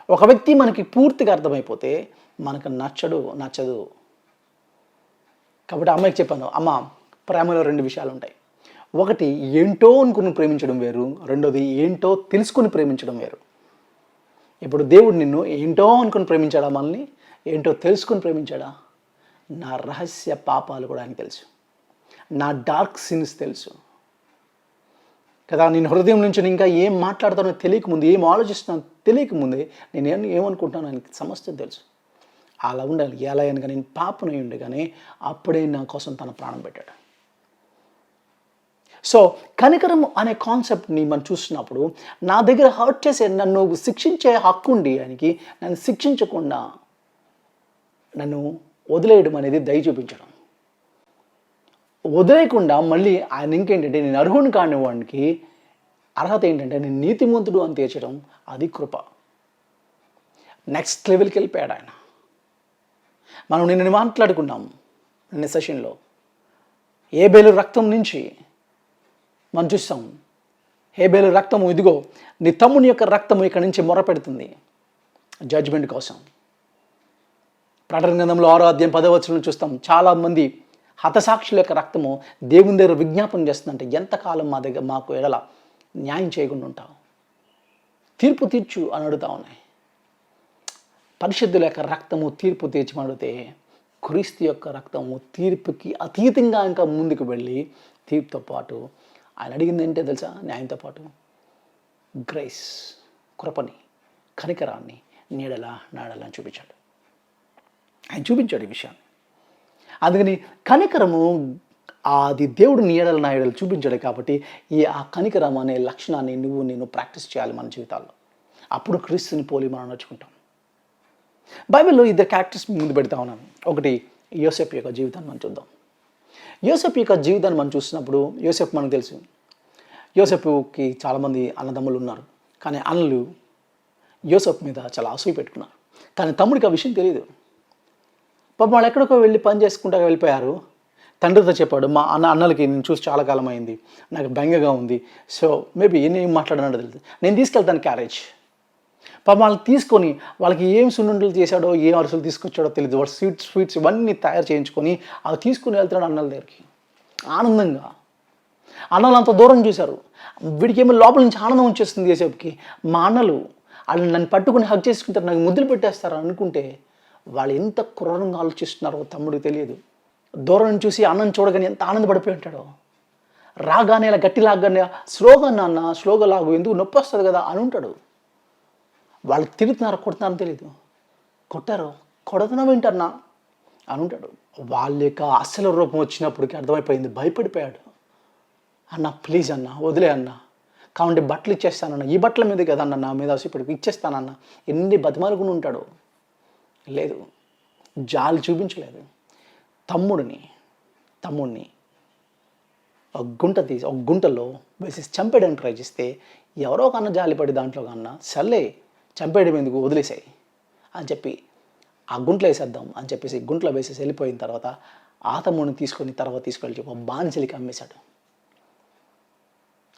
ఒక వ్యక్తి మనకి పూర్తిగా అర్థమైపోతే మనకు నచ్చదు. కాబట్టి అమ్మాయికి చెప్పాను, అమ్మ ప్రేమలో 2 విషయాలు ఉంటాయి. ఒకటి ఏంటో అనుకుని ప్రేమించడం వేరు, రెండోది ఏంటో తెలుసుకుని ప్రేమించడం వేరు. ఇప్పుడు దేవుడు నిన్ను ఏంటో అనుకుని ప్రేమించాడా, మనల్ని ఏంటో తెలుసుకుని ప్రేమించాడా? నా రహస్య పాపాలు కూడా ఆయనకు తెలుసు, నా డార్క్ సిన్స్ తెలుసు కదా. నేను హృదయం నుంచి ఇంకా ఏం మాట్లాడతానో తెలియకముందు, ఏం ఆలోచిస్తున్నానో తెలియకముందే నేను ఏమనుకుంటున్నాను ఆయనకి సమస్తం తెలుసు. అలా ఉండాలి. ఎలా అనగా నేను పాపనై ఉండగానే అప్పుడే నా కోసం తన ప్రాణం పెట్టాడు. సో కనికరం అనే కాన్సెప్ట్ని మనం చూసినప్పుడు, నా దగ్గర హర్ట్ చేసే, నన్ను శిక్షించే హక్కు ఉండి ఆయనకి, నన్ను శిక్షించకుండా నన్ను వదిలేయడం అనేది దయ చూపించడం. వదిలేయకుండా మళ్ళీ ఆయన ఇంకేంటంటే, నేను అర్హుని కాని వాడికి అర్హత ఏంటంటే నేను నీతిమంతుడు అని తీర్చడం, అది కృప. నెక్స్ట్ లెవెల్కి వెళ్ళిపోయాడు ఆయన. మనం నిన్న మాట్లాడుకున్నాం నిన్న సెషన్లో, హేబెలు రక్తం నుంచి మనం చూస్తాం, హేబెలు రక్తము ఇదిగో నీ తమ్ముని యొక్క రక్తము ఇక్కడి నుంచి మొరపెడుతుంది జడ్జ్మెంట్ కోసం. ప్రకటన గ్రంథంలో 6వ అధ్యాయం 10వ వచనంలో చూస్తాం, చాలామంది హతసాక్షుల యొక్క రక్తము దేవుని దగ్గర విజ్ఞాపన చేస్తుందంటే, ఎంతకాలం మాకు ఎడల న్యాయం చేయకుండా ఉంటావు, తీర్పు తీర్చు అని అడుగుతా ఉన్నాయి. పరిశుద్ధుల యొక్క రక్తము తీర్పు తీర్చమడితే, క్రీస్తు యొక్క రక్తము తీర్పుకి అతీతంగా ఇంకా ముందుకు వెళ్ళి తీర్పుతో పాటు ఆయన అడిగింది ఏంటో తెలుసా? న్యాయంతో పాటు గ్రేస్, కృపని, కనికరాన్ని నాడలని చూపించాడు. ఆయన చూపించాడు ఈ విషయాన్ని. అందుకని కనికరము అది దేవుడు నీడల నాయడలు చూపించాడు కాబట్టి, ఆ కనికరం అనే లక్షణాన్ని నేను ప్రాక్టీస్ చేయాలి మన జీవితాల్లో. అప్పుడు క్రీస్తుని పోలి మనం నడుచుకుంటాం. బైబిల్లో 2 క్యారెక్టర్స్ ముందు పెడతా ఉన్నాను. ఒకటి యోసేపు యొక్క జీవితాన్ని మనం చూద్దాం. యోసేపు యొక్క జీవితాన్ని మనం చూసినప్పుడు, యోసేపు మనకు తెలుసు, యోసేపుకి చాలామంది అన్నదమ్ములు ఉన్నారు. కానీ అన్నలు యోసేపు మీద చాలా అసూయ పెట్టుకున్నారు. కానీ తమ్ముడికి ఆ విషయం తెలియదు. పాపం వాళ్ళు ఎక్కడికో వెళ్ళి పని చేసుకుంటా వెళ్ళిపోయారు. తండ్రితో చెప్పాడు, మా అన్నలకి నేను చూసి చాలా కాలం అయింది, నాకు బెంగగా ఉంది, సో మేబీ ఏం మాట్లాడనో తెలియదు, నేను తీసుకెళ్తాను క్యారేజ్. పాపం వాళ్ళు తీసుకొని, వాళ్ళకి ఏం సున్నుండలు చేశాడో, ఏం అరుసులు తీసుకొచ్చాడో తెలియదు, వాడు స్వీట్స్ ఇవన్నీ తయారు చేయించుకొని అవి తీసుకుని వెళ్తున్నాడు అన్నల దగ్గరికి ఆనందంగా. అన్నలు అంత దూరం చూశారు, వీడికి ఏమో లోపల నుంచి ఆనందం వచ్చేస్తుంది యోసేపుకి. మా అన్నలు వాళ్ళు నన్ను పట్టుకుని హగ్ చేసుకుంటారు, నాకు ముద్దులు పెట్టేస్తారు అనుకుంటే, వాళ్ళు ఎంత క్రూరంగా ఆలోచిస్తున్నారో తమ్ముడికి తెలియదు. దూరం నుంచి చూసి అన్నం చూడగానే ఎంత ఆనందపడిపోయి ఉంటాడో. రాగానే ఇలా గట్టి లాగానే స్లోగా నాన్న, స్లోగా లాగు, ఎందుకు నొప్పి వస్తుంది కదా అని ఉంటాడు. వాళ్ళు తిరుగుతున్నారో కొడుతున్నారో తెలియదు. కొట్టారో కొడుతున్నావు ఏంటన్నా అని ఉంటాడు. వాళ్ళ యొక్క అసలు రూపం వచ్చినప్పటికీ అర్థమైపోయింది, భయపడిపోయాడు. అన్న ప్లీజ్ అన్న వదిలే అన్న, కాబట్టి బట్టలు ఇచ్చేస్తానన్న, ఈ బట్టల మీద కదన్న నా మీద ఇప్పటికి ఇచ్చేస్తానన్న. ఎన్ని బతిమాలుకుని ఉంటాడు. లేదు, జాలి చూపించలేదు. తమ్ముడిని ఒక గుంటలో వేసి చంపేయడానికి ట్రై చేస్తే ఎవరో కన్నా జాలిపడి దాంట్లో కన్నా సర్లే చంపేయడం ఎందుకు వదిలేసాయి అని చెప్పి ఆ గుంటలో వేసేద్దాం అని చెప్పేసి గుంటలో వేసేసి వెళ్ళిపోయిన తర్వాత ఆ తమ్ముడిని తీసుకెళ్ళి ఒక బానిసలికి అమ్మేశాడు.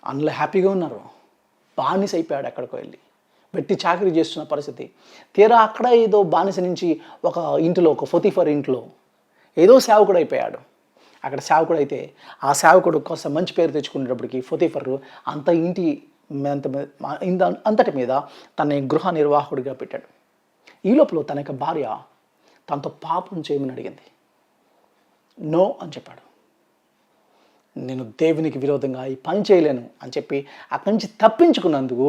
అందులో హ్యాపీగా ఉన్నారు. బానిస అయిపోయాడు ఎక్కడికో వెళ్ళి పెట్టి చాకరీ చేస్తున్న పరిస్థితి. తీరా అక్కడ ఏదో బానిస నుంచి ఒక ఇంటిలో, ఒక పొతిఫర్ ఇంట్లో ఏదో సేవకుడు అయిపోయాడు. అక్కడ సేవకుడు అయితే ఆ సేవకుడు కోసం మంచి పేరు తెచ్చుకునేటప్పటికి పొతిఫర్ అంతటి మీద తన గృహ నిర్వాహకుడిగా పెట్టాడు. ఈ లోపల తన యొక్క భార్య తనతో పాపం చేయమని అడిగింది. నో అని చెప్పాడు. నేను దేవునికి విరోధంగా ఈ పని చేయలేను అని చెప్పి అక్కడి నుంచి తప్పించుకున్నందుకు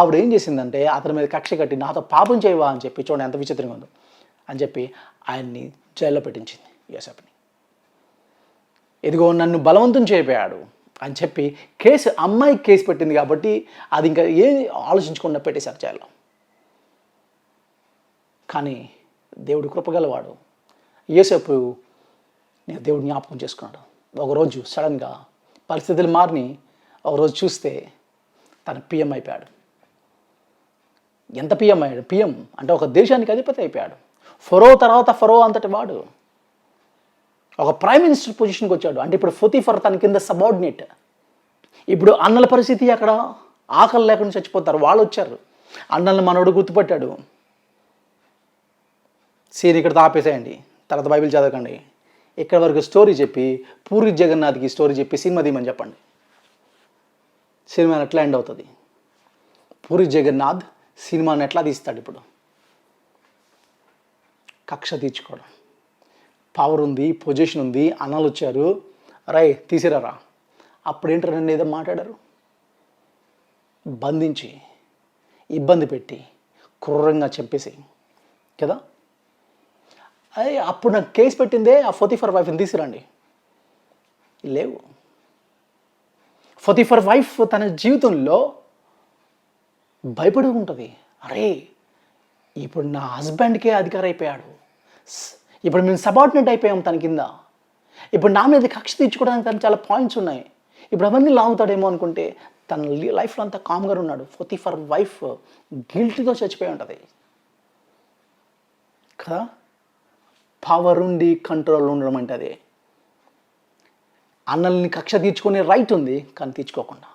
ఆవిడ ఏం చేసిందంటే అతని మీద కక్ష కట్టి నాతో పాపం చేయవా అని చెప్పి, చూడండి ఎంత విచిత్రంగా ఉందో అని చెప్పి ఆయన్ని జైల్లో పెట్టించింది యోసేపుని. ఇదిగో నన్ను బలవంతం చేయబోయాడు అని చెప్పి అమ్మాయికి కేసు పెట్టింది కాబట్టి అది ఇంకా ఏం ఆలోచించకుండా పెట్టేశారు జైల్లో. కానీ దేవుడు కృపగలవాడు. యోసేపు దేవుడు జ్ఞాపకం చేసుకున్నాడు. ఒకరోజు సడన్గా పరిస్థితులు మారిని ఒకరోజు చూస్తే తన పిఎం అయిపోయాడు. ఎంత పిఎం అయ్యాడు? పిఎం అంటే ఒక దేశానికి అధిపతి అయిపోయాడు. ఫరో తర్వాత ఫరో అంతటి వాడు ఒక ప్రైమ్ మినిస్టర్ పొజిషన్కి వచ్చాడు. అంటే ఇప్పుడు పొతిఫర్ తన కింద సబార్డినేట్. ఇప్పుడు అన్నల పరిస్థితి అక్కడ ఆకలి లేకుండా చచ్చిపోతారు. వాళ్ళు వచ్చారు. అన్నల్ని మనోడు గుర్తుపట్టాడు. సీన్ ఇక్కడ ఆపేసేయండి, తర్వాత బైబిల్ చదవకండి. ఇక్కడ వరకు స్టోరీ చెప్పి పూరి జగన్నాథ్కి స్టోరీ చెప్పి సినిమా తీయమని చెప్పండి. సినిమా ఎట్లా ఎండ్ అవుతుంది? పూరి జగన్నాథ్ సినిమాని ఎట్లా తీస్తాడు? ఇప్పుడు కక్ష తీర్చుకోవడం, పవర్ ఉంది, పొజిషన్ ఉంది, అన్నలు వచ్చారు, రై తీసిరారా. అప్పుడేంటారు, నన్ను ఏదో మాట్లాడారు, బంధించి ఇబ్బంది పెట్టి క్రూరంగా చెప్పేసి కదా. అప్పుడు నాకు కేసు పెట్టిందే ఆ పొతిఫర్ వైఫ్ని తీసిరండి. లేవు. పొతిఫర్ వైఫ్ తన జీవితంలో భయపడి ఉంటుంది. అరే ఇప్పుడు నా హస్బెండ్కే అధికారం అయిపోయాడు, ఇప్పుడు మేము సబార్డినేట్ అయిపోయాం తన కింద, ఇప్పుడు నా మీద కక్ష తీర్చుకోవడానికి తను చాలా పాయింట్స్ ఉన్నాయి, ఇప్పుడు అవన్నీ లాగుతాడేమో అనుకుంటే తన లైఫ్లో అంతా కామ్గా ఉన్నాడు. పొతిఫర్ వైఫ్ గిల్టీతో చచ్చిపోయి ఉంటుంది కదా. పవర్ ఉండి కంట్రోల్ ఉండడం అంటే అదే. అన్నల్ని కక్ష తీర్చుకునే రైట్ ఉంది కానీ తీర్చుకోకుండా,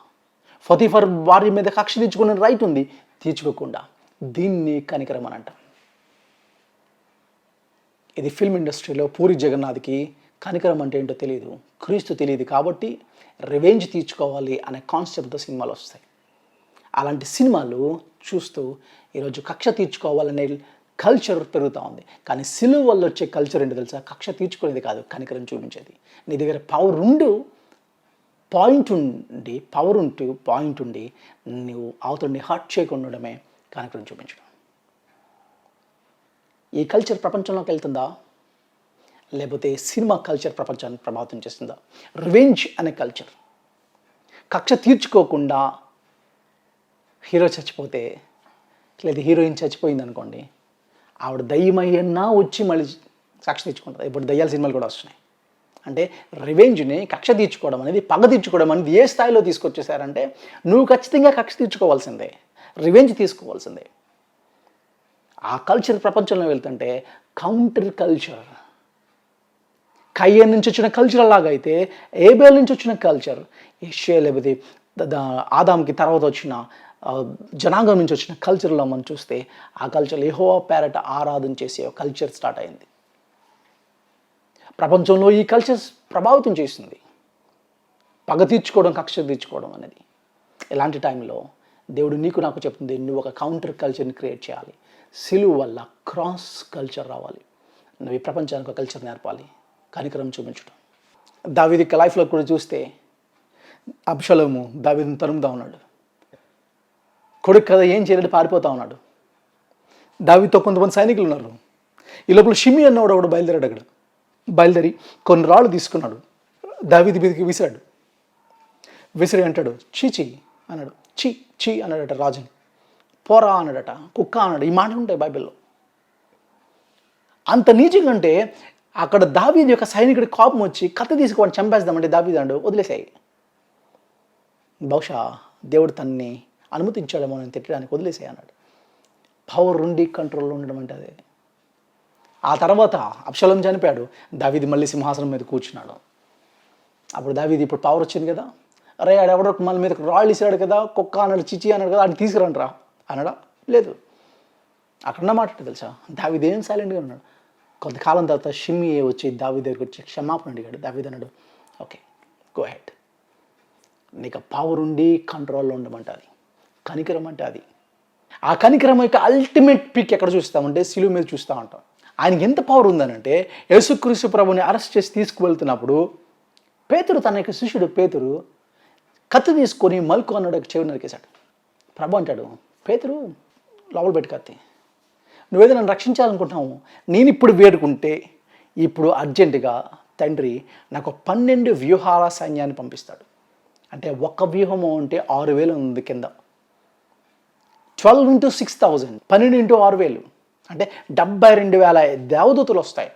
పొతిఫర్ వారి మీద కక్ష తీర్చుకునే రైట్ ఉంది తీర్చుకోకుండా, దీన్ని కనికరం అని అంటాం. ఇది ఫిల్మ్ ఇండస్ట్రీలో పూరి జగన్నాథ్కి కనికరం అంటే ఏంటో తెలియదు, క్రీస్తు తెలియదు కాబట్టి రివెంజ్ తీర్చుకోవాలి అనే కాన్సెప్ట్తో సినిమాలు వస్తాయి. అలాంటి సినిమాలు చూస్తూ ఈరోజు కక్ష తీర్చుకోవాలనే కల్చర్ పెరుగుతూ ఉంది. కానీ సిలువ వల్ల వచ్చే కల్చర్ ఏంటో తెలుసా? కక్ష తీర్చుకునేది కాదు, కనికరం చూపించేది. నీ దగ్గర పవర్ ఉండి నువ్వు అవతలని హర్ట్ చేయకుండా ఉండడమే కనికరం చూపించడం. ఈ కల్చర్ ప్రపంచంలోకి వెళ్తుందా, లేకపోతే సినిమా కల్చర్ ప్రపంచాన్ని ప్రభావితం చేస్తుందా? రివెంజ్ అనే కల్చర్, కక్ష తీర్చుకోకుండా హీరో చచ్చిపోతే లేదా హీరోయిన్ చచ్చిపోయింది అనుకోండి, ఆవిడ దయ్యమయ్యన్నా వచ్చి మళ్ళీ కక్ష తీర్చుకుంటుంది. ఇప్పుడు దయ్యాల సినిమాలు కూడా వస్తున్నాయి. అంటే రివెంజ్ని, కక్ష తీర్చుకోవడం అనేది, పగ తీర్చుకోవడం అనేది ఏ స్థాయిలో తీసుకొచ్చేసారంటే నువ్వు ఖచ్చితంగా కక్ష తీర్చుకోవాల్సిందే, రివెంజ్ తీసుకోవాల్సిందే. ఆ కల్చర్ ప్రపంచంలో వెళ్తుంటే కౌంటర్ కల్చర్, కయ్యన్ నుంచి వచ్చిన కల్చర్ అలాగైతే ఏబేల్ నుంచి వచ్చిన కల్చర్, ఇషే లేకపోతే ఆదాంకి తర్వాత వచ్చిన జనాంగం నుంచి వచ్చిన కల్చర్లో మనం చూస్తే ఆ కల్చర్ యెహోవా పేరట ఆరాధన చేసే కల్చర్ స్టార్ట్ అయింది. ప్రపంచంలో ఈ కల్చర్స్ ప్రభావితం చేసింది పగ తీర్చుకోవడం, కక్ష తీర్చుకోవడం అనేది. ఇలాంటి టైంలో దేవుడు నీకు నాకు చెప్తుంది, నువ్వు ఒక కౌంటర్ కల్చర్ని క్రియేట్ చేయాలి. సిలువ వల్ల క్రాస్ కల్చర్ రావాలి. నువ్వు ఈ ప్రపంచానికి ఒక కల్చర్ నేర్పాలి, కనికరం చూపించడం. దావీదు లైఫ్లో కూడా చూస్తే అబ్షలోము దావీదుని తరుముతా ఉన్నాడు, కొడుకు కదా ఏం చేయలేడు, పారిపోతా ఉన్నాడు. దావీదుతో కొంతమంది సైనికులు ఉన్నారు. ఈ లోపల షిమి అన్నవాడు ఒకడు బయలుదేరాడు. అక్కడ బయలుదేరి కొన్ని రాళ్ళు తీసుకున్నాడు, దావీదు మీదకి విసిరాడు. విసిరి అంటాడు, చీ అన్నాడు. చీ అన్నాడట రాజుని. పోరా అన్నాడట, కుక్క అన్నాడు. ఈ మాటలు ఉంటాయి బైబిల్లో. అంత నీచంగా అంటే అక్కడ దావీదు యొక్క సైనికుడి కోపం వచ్చి కత్తి తీసుకొని చంపేద్దామంటే దావీదు అన్నాడు, వదిలేసాయి. బహుశా దేవుడు తన్ని అనుమతించాడేమో నేను తిట్టడానికి, వదిలేసాయి అన్నాడు. పవర్ ఉండి కంట్రోల్లో ఉండడం అంటే అదే. ఆ తర్వాత అబ్షలోము చనిపోయాడు, దావీదు మళ్ళీ సింహాసనం మీద కూర్చున్నాడు. అప్పుడు దావీదు ఇప్పుడు పవర్ వచ్చింది కదా, అరే ఆడెవడో మన మీద రాళ్ళు ఇసాడు కదా, కుక్క అన్నాడు, చిచి అన్నాడు కదా, అది తీసుకురండి రా అన్నాడా? లేదు. అక్కడ మాట తెలుసా, దావీదు ఏం సైలెంట్గా ఉన్నాడు. కొంతకాలం తర్వాత షిమ్మి వచ్చి దావీదు దగ్గరికి వచ్చి క్షమాపణ అడిగాడు. దావీదు అన్నాడు, ఓకే గో హెడ్. నీకు పవర్ ఉండి కంట్రోల్లో ఉండమంటుంది, కనికరం అంటే అది. ఆ కనికరం యొక్క అల్టిమేట్ పీక్ ఎక్కడ చూస్తామంటే సిలువ మీద చూస్తూ ఉంటాం. ఆయనకి ఎంత పవర్ ఉందనంటే యేసుక్రీస్తు ప్రభుని అరెస్ట్ చేసి తీసుకువెళ్తున్నప్పుడు పేతురు, తన యొక్క శిష్యుడు పేతురు కత్తి తీసుకొని మల్కు అన్నాడు చెవి నరికేశాడు. ప్రభు అంటాడు, పేతురు లోపల పెట్టి కత్తి, నువ్వేదో నన్ను రక్షించాలనుకుంటున్నావు, నేను ఇప్పుడు వేడుకుంటే ఇప్పుడు అర్జెంటుగా తండ్రి నాకు 12 వ్యూహాల సైన్యాన్ని పంపిస్తాడు. అంటే ఒక్క వ్యూహము అంటే 6,000 ఉంది కింద. 12 into 6,000, 12 into 6,000 అంటే 72,000 దేవదూతలు వస్తాయి.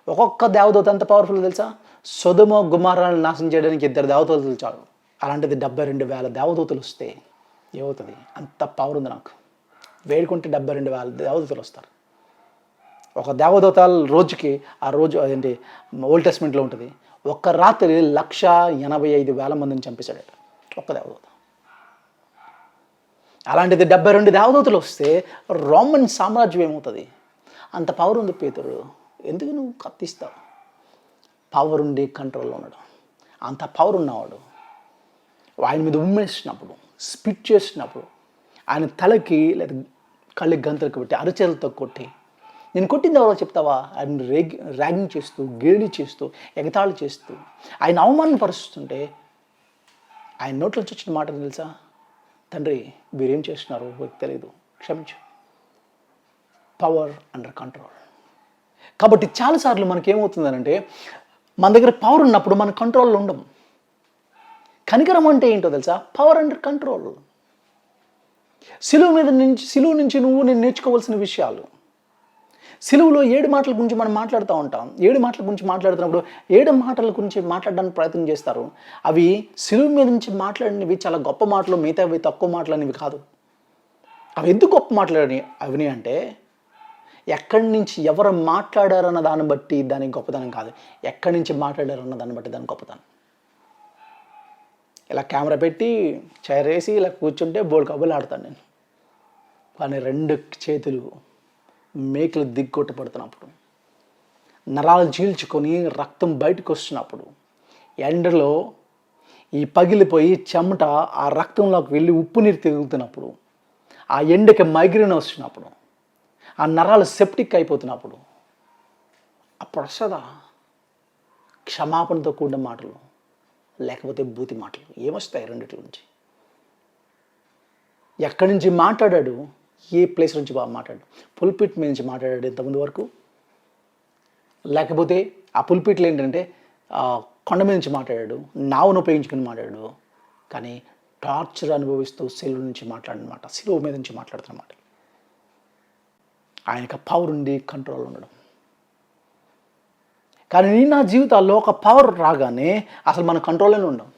ఒక్కొక్క దేవదూత ఎంత పవర్ఫుల్ తెలుసా? సొదొమ గుమొర్రాలను నాశనం చేయడానికి 2 దేవదూతలు చాలు. అలాంటిది 72,000 దేవదూతలు వస్తే ఏమవుతుంది? అంత పవర్ ఉంది నాకు. వేడుకుంటే 72,000 దేవదూతలు వస్తారు. ఒక దేవదూత రోజుకి, ఆ రోజు అదేంటి ఓల్డ్ టెస్ట్మెంట్లో ఉంటుంది, ఒక్క రాత్రి 185,000 మందిని చంపేశాడట ఒక్క దేవదూత. అలాంటిది 72 దేవదూతలు వస్తే రోమన్ సామ్రాజ్యం ఏమవుతుంది? అంత పవర్ ఉంది పేతురు. ఎందుకు నువ్వు కత్తిస్తావు? పవర్ ఉండి కంట్రోల్లో ఉన్నాడు. అంత పవర్ ఉన్నవాడు ఆయన మీద ఉమ్మేసినప్పుడు, స్పిట్ చేసినప్పుడు, ఆయన తలకి లేదా కళ్ళకి గంతలకు పెట్టి అరచేలతో కొట్టి, నేను కొట్టింది ఎవరో చెప్తావా? ఆయన ర్యాగింగ్ చేస్తూ, గేలి చేస్తూ, ఎగతాళి చేస్తూ, ఆయన అవమానపరుస్తుంటే ఆయన నోట్లోంచి వచ్చిన మాట తెలుసా? తండ్రి వీరేం చేస్తున్నారు మీకు తెలియదు, క్షమించు. Power under control. కాబట్టి చాలాసార్లు మనకేమవుతుందనంటే మన దగ్గర పవర్ ఉన్నప్పుడు మన కంట్రోల్లో ఉండం. కనికరం అంటే ఏంటో తెలుసా? Power under control. సిలువ నుంచి నువ్వు నేను నేర్చుకోవాల్సిన విషయాలు. సిలువలో 7 మాటల గురించి మనం మాట్లాడుతూ ఉంటాం. 7 మాటల గురించి మాట్లాడుతున్నప్పుడు 7 మాటల గురించి మాట్లాడడానికి ప్రయత్నం చేస్తారు. అవి సిలువ మీద నుంచి మాట్లాడినవి చాలా గొప్ప మాటలు, మిగతావి తక్కువ మాటలు అనేవి కాదు. అవి ఎందుకు గొప్ప మాట్లాడి అవి అంటే ఎక్కడి నుంచి ఎవరు మాట్లాడారన్న దాన్ని బట్టి దానికి గొప్పతనం కాదు, ఎక్కడి నుంచి మాట్లాడారన్న దాన్ని బట్టి దాని గొప్పతనం. ఇలా కెమెరా పెట్టి చైర్ వేసి ఇలా కూర్చుంటే బోల్డ్ కబుర్లు ఆడతాను నేను. కానీ 2 చేతులు మేకులు దిగ్గొట్టబడుతున్నప్పుడు, నరాలు చీల్చుకొని రక్తం బయటకు వస్తున్నప్పుడు, ఎండలో ఈ పగిలిపోయి చెమట ఆ రక్తంలోకి వెళ్ళి ఉప్పు నీరు తిరుగుతున్నప్పుడు, ఆ ఎండకి మైగ్రేన్ వస్తున్నప్పుడు, ఆ నరాలు సెప్టిక్ అయిపోతున్నప్పుడు, అప్పుడు వస్తుందా క్షమాపణతో కూడిన మాటలు, లేకపోతే బూతి మాటలు ఏమొస్తాయి? రెండిటి నుంచి ఎక్కడి నుంచి మాట్లాడాడు? ఏ ప్లేస్ నుంచి బాగా మాట్లాడాడు? పుల్పిట్ మీద నుంచి మాట్లాడాడు ఇంతకుముందు వరకు, లేకపోతే ఆ పుల్పిట్లు ఏంటంటే కొండ మీద నుంచి మాట్లాడాడు, నావును ఉపయోగించుకుని మాట్లాడాడు. కానీ టార్చర్ అనుభవిస్తూ సిలువ నుంచి మాట్లాడినమాట, సిలువ మీద నుంచి మాట్లాడుతున్నమాట. ఆయనకు పవర్ ఉండి కంట్రోల్ ఉండడం. కానీ నా జీవితాల్లో ఒక పవర్ రాగానే అసలు మన కంట్రోల్లోనే ఉండం.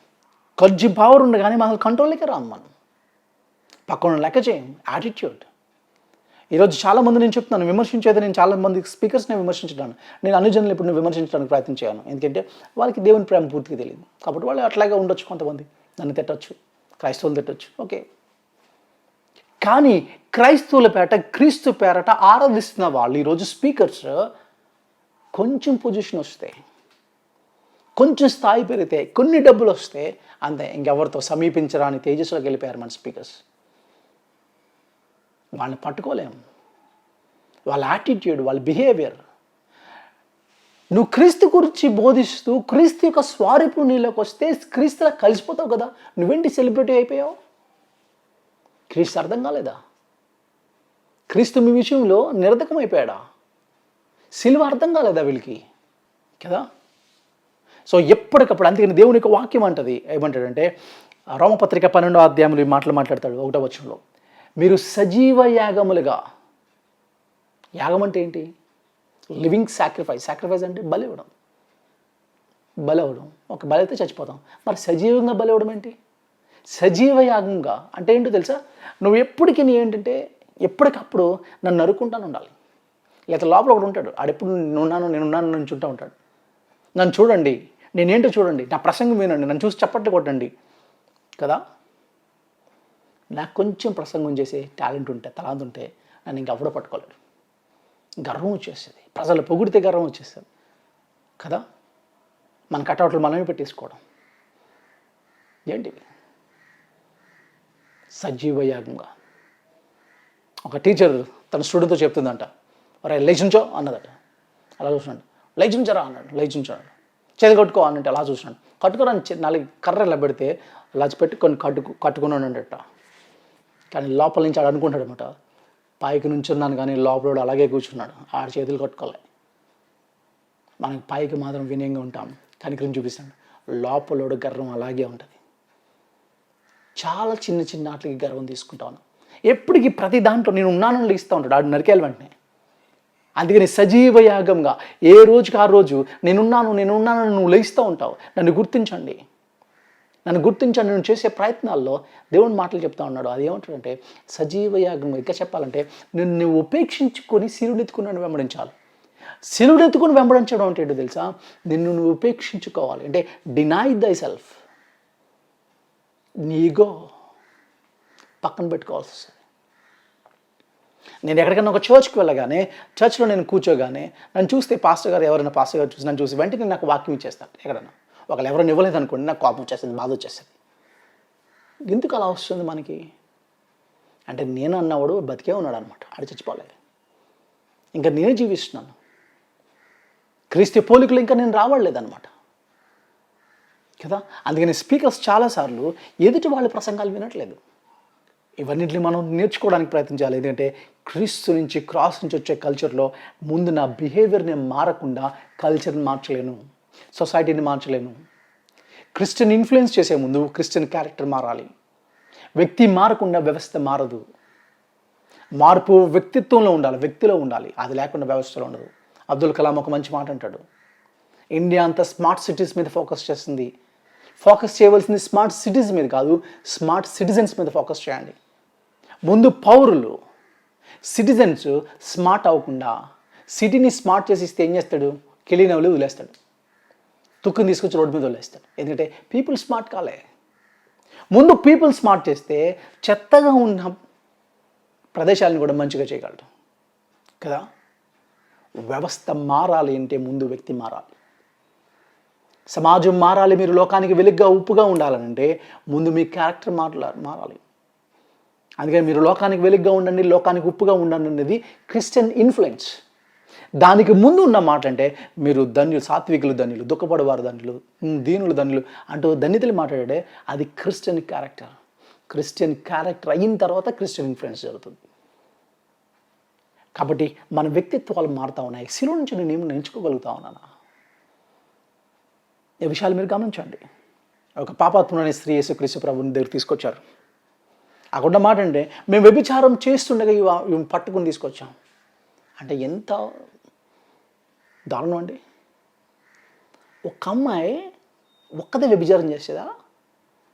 కొంచెం పవర్ ఉండగానే మన కంట్రోల్లోకి రాము. మనం పక్కన లెక్క చేయం. యాటిట్యూడ్. ఈరోజు చాలామంది నేను చెప్తున్నాను, విమర్శించేది నేను చాలామంది స్పీకర్స్ని విమర్శించున్నాను. నేను అనుజనులు ఇప్పుడు విమర్శించడానికి ప్రయత్నం చేయను. ఎందుకంటే వాళ్ళకి దేవుని ప్రేమ పూర్తిగా తెలియదు. కాబట్టి వాళ్ళు అట్లాగే ఉండొచ్చు. కొంతమంది నన్ను తిట్టచ్చు, క్రైస్తవులు తిట్టచ్చు, ఓకే. కానీ క్రైస్తవుల పేట, క్రీస్తు పేరట ఆరాధిస్తున్న వాళ్ళు ఈరోజు స్పీకర్స్ కొంచెం పొజిషన్ వస్తే, కొంచెం స్థాయి పెరిగితే, కొన్ని డబ్బులు వస్తే అంతే, ఇంకెవరితో సమీపించరాని తేజస్సులోకి వెళ్ళిపోయారు మన స్పీకర్స్. వాళ్ళని పట్టుకోలేము. వాళ్ళ యాటిట్యూడ్, వాళ్ళ బిహేవియర్. నువ్వు క్రీస్తు గురించి బోధిస్తూ క్రీస్తు యొక్క స్వరూపం నీలోకి వస్తే క్రీస్తులా కలిసిపోతావు కదా. నువ్వేంటి సెలబ్రిటీ అయిపోయావు? క్రీస్తు అర్థం కాలేదా? క్రీస్తు మీ విషయంలో నిరర్ధకమైపోయాడా? సిలువ అర్థం కాలేదా వీళ్ళకి? కదా. సో ఎప్పటికప్పుడు, అందుకని దేవుని యొక్క వాక్యం అంటది, ఏమంటాడంటే రోమపత్రిక 12వ అధ్యాయంలో ఈ మాటలు మాట్లాడతాడు 1వ వచనంలో, మీరు సజీవ యాగములుగా. యాగం అంటే ఏంటి? Living sacrifice. సాక్రిఫైస్ అంటే బలి ఇవ్వడం. బలి అవ్వడం. ఒక బలి అయితే చచ్చిపోతాం, మరి సజీవంగా బలి ఇవ్వడం ఏంటి? సజీవ యాగంగా అంటే ఏంటో తెలుసా? నువ్వు ఎప్పటికీ ఏంటంటే ఎప్పటికప్పుడు నన్ను నరుక్కుంటాను ఉండాలి. లేదా లోపల ఒకడు ఉంటాడు, ఆడెప్పుడు నేనున్నాను నుంచుంటూ ఉంటాడు. నన్ను చూడండి, నేనేంటో చూడండి, నా ప్రసంగం వినండి, నన్ను చూసి చప్పట్లు కొట్టండి కదా. నాకు కొంచెం ప్రసంగం చేసే టాలెంట్ ఉంటే, తలాంత ఉంటే నన్ను ఇంకెవడో పట్టుకోలేడు. గర్వం వచ్చేస్తుంది, ప్రజలు పొగిడితే గర్వం వచ్చేస్తుంది కదా. మన కటౌట్లు మనమే పెట్టేసుకోవడం ఏంటివి? సజీవ యాగంగా. ఒక టీచర్ తన స్టూడెంట్తో చెప్తుందంట, అరే లేచించో అన్నదట. అలా చూసినాడు. లేచించరా అన్నాడు. లేచించాడు. చేతి కట్టుకో అన్నట్టు అలా చూసినాడు. కట్టుకోరాని 4 కర్ర ఇలా పెడితే అలా పెట్టి కొన్ని కట్టుకున్నాడు అంటట. కానీ లోపల నుంచి ఆడు అనుకుంటాడు అనమాట, పైకి నుంచున్నాను కానీ లోపల అలాగే కూర్చున్నాడు, ఆడ చేతులు కట్టుకోలే. మనకి పైకి మాత్రం వినయంగా ఉంటాం, కనికరం చూపిస్తాడు. లోపలోడు గర్వం అలాగే ఉంటుంది. చాలా చిన్న చిన్న వాటికి గర్వం తీసుకుంటాను. ఎప్పటికీ ప్రతి దాంట్లో నేను ఉన్నానని ఇస్తూ ఉంటాడు ఆడు నరికేయాలి వెంటనే. అందుకని సజీవ యాగంగా ఏ రోజుకి ఆ రోజు నేనున్నాను నువ్వు లేస్తూ ఉంటావు. నన్ను గుర్తించండి, నేను చేసే ప్రయత్నాల్లో దేవుని మాటలు చెప్తా ఉన్నాడు. అది ఏమంటాడంటే సజీవ యాగంగా. ఇంకా చెప్పాలంటే నువ్వు ఉపేక్షించుకొని శిలువనెత్తుకుని వెంబడించాలి. శిలువనెత్తుకుని వెంబడించడం అంటే ఏంటో తెలుసా? నువ్వు ఉపేక్షించుకోవాలి. అంటే డినై దై సెల్ఫ్. నీ ఈగో పక్కన పెట్టుకోవాల్సి వస్తుంది. నేను ఎక్కడికైనా ఒక చర్చ్కి వెళ్ళగానే, చర్చ్లో నేను కూర్చోగానే నన్ను చూస్తే ఎవరైనా పాస్టర్ గారు చూసి నన్ను చూసి వెంటనే నాకు వాక్యం ఇచ్చేస్తాను. ఎక్కడైనా ఒకళ్ళు ఎవరైనా ఇవ్వలేదు అనుకోండి, నాకు కోపం వచ్చేస్తుంది, బాధ వచ్చేస్తుంది. ఎందుకు అలా వస్తుంది మనకి అంటే, నేను అన్నవాడు బతికే ఉన్నాడు అనమాట, ఆడు చచ్చిపోలేదు. ఇంకా నేనే జీవిస్తున్నాను. క్రీస్తు పోలికలు ఇంకా నేను రావట్లేదన్నమాట కదా. అందుకని స్పీకర్స్ చాలాసార్లు ఎదుటి వాళ్ళ ప్రసంగాలు వినట్లేదు. ఇవన్నింటిని మనం నేర్చుకోవడానికి ప్రయత్నించాలి. ఎందుకంటే క్రీస్తు నుంచి, క్రాస్ నుంచి వచ్చే కల్చర్లో ముందు నా బిహేవియర్ని మారకుండా కల్చర్ని మార్చలేను, సొసైటీని మార్చలేను. క్రిస్టియన్ ఇన్ఫ్లుయెన్స్ చేసే ముందు క్రిస్టియన్ క్యారెక్టర్ మారాలి. వ్యక్తి మారకుండా వ్యవస్థ మారదు. మార్పు వ్యక్తిత్వంలో ఉండాలి, వ్యక్తిలో ఉండాలి. అది లేకుండా వ్యవస్థలో ఉండదు. అబ్దుల్ కలాం ఒక మంచి మాట అంటాడు, ఇండియా అంతా స్మార్ట్ సిటీస్ మీద ఫోకస్ చేస్తుంది. ఫోకస్ చేయవలసింది స్మార్ట్ సిటీస్ మీద కాదు, స్మార్ట్ సిటిజన్స్ మీద ఫోకస్ చేయండి. ముందు పౌరులు, సిటిజన్స్ స్మార్ట్ అవ్వకుండా సిటీని స్మార్ట్ చేసి ఇస్తే ఏం చేస్తాడు? కెళ్ళినవులు వదిలేస్తాడు, తుక్కుని తీసుకొచ్చి రోడ్డు మీద వదిలేస్తాడు. ఎందుకంటే పీపుల్ స్మార్ట్ కాలే. ముందు పీపుల్ స్మార్ట్ చేస్తే చెత్తగా ఉన్న ప్రదేశాలను కూడా మంచిగా చేయగలరు కదా. వ్యవస్థ మారాలి అంటే ముందు వ్యక్తి మారాలి. సమాజం మారాలి, మీరు లోకానికి వెలుగ్గా ఉప్పుగా ఉండాలంటే ముందు మీ క్యారెక్టర్ మారాలి. అందుకని మీరు లోకానికి వెలుగ్గా ఉండండి, లోకానికి ఉప్పుగా ఉండండి అనేది క్రిస్టియన్ ఇన్ఫ్లుయెన్స్. దానికి ముందు ఉన్న మాట అంటే మీరు ధన్యులు, సాత్వికులు ధన్యులు, దుఃఖపడవారు ధన్యులు, దీనులు ధన్యులు అంటూ ధన్యతలు మాట్లాడే అది క్రిస్టియన్ క్యారెక్టర్. క్రిస్టియన్ క్యారెక్టర్ అయిన తర్వాత క్రిస్టియన్ ఇన్ఫ్లుయెన్స్ జరుగుతుంది. కాబట్టి మన వ్యక్తిత్వాలు మారుతూ ఉన్నాయి. శిలువ నుంచి నేను నేర్చుకోగలుగుతా ఉన్నానా? ఈ విషయాలు మీరు గమనించండి. ఒక పాపాత్ముడైన స్త్రీ యేసుక్రీస్తు ప్రభువుని దగ్గర తీసుకొచ్చారు. అక్కడ మాట అంటే మేము వ్యభిచారం చేస్తుండగా ఇవి పట్టుకుని తీసుకొచ్చాం అంటే ఎంత దారుణం అండి. ఒక అమ్మాయి ఒక్కదే వ్యభిచారం చేసేదా?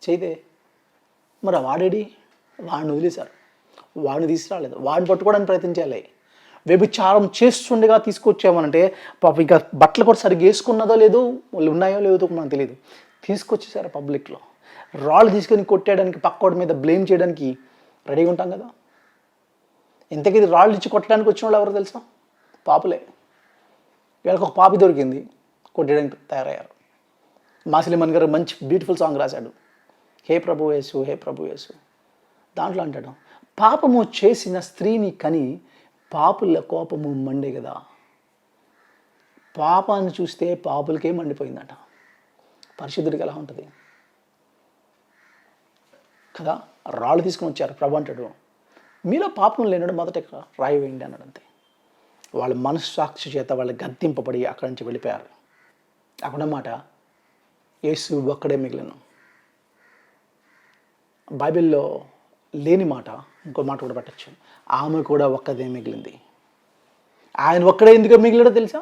చేయదే. మరి వాడేడి? వాడిని వదిలేశారు, వాడిని తీసుకురాలేదు, వాడిని పట్టుకోవడానికి ప్రయత్నించాలి. వ్యభిచారం చేస్తుండగా తీసుకొచ్చామనంటే పాప ఇంకా బట్టలు కూడా సరిగ్గా వేసుకున్నదో లేదో, వాళ్ళు ఉన్నాయో లేదో మనకు తెలియదు, తీసుకొచ్చేసారు పబ్లిక్లో. రాళ్ళు తీసుకొని కొట్టేయడానికి, పక్కోడి మీద బ్లేమ్ చేయడానికి రెడీగా ఉంటాం కదా. ఇంతకీ రాళ్ళు ఇచ్చి కొట్టడానికి వచ్చిన వాళ్ళు ఎవరు తెలుసా? పాపులే. వీళ్ళకి ఒక పాపి దొరికింది, కొట్టేయడానికి తయారయ్యారు. మాసిలిమన్ గారు మంచి బ్యూటిఫుల్ సాంగ్ రాశాడు, హే ప్రభు యేసు, హే ప్రభు యేసు. దాంట్లో అంటాడు, పాపము చేసిన స్త్రీని కని పాపుల కోపము మండే కదా. పాపాన్ని చూస్తే పాపులకే మండిపోయిందట. పరిశుద్ధుడికి ఎలా ఉంటుంది కదా. రాళ్ళు తీసుకుని వచ్చారు. ప్రభు అంటాడు, మీలో పాపం లేనాడు మొదట రాయి వేయండి అన్నాడు. అంతే. వాళ్ళ మనస్సాక్షి చేత వాళ్ళు గద్దింపబడి అక్కడి నుంచి వెళ్ళిపోయారు. అక్కడన్నమాట యేసు ఒక్కడే మిగిలిన. బైబిల్లో లేని మాట ఇంకో మాట కూడా పెట్టచ్చు, ఆమె కూడా ఒక్కదే మిగిలింది. ఆయన ఒక్కడే ఎందుకు మిగిలాడో తెలుసా?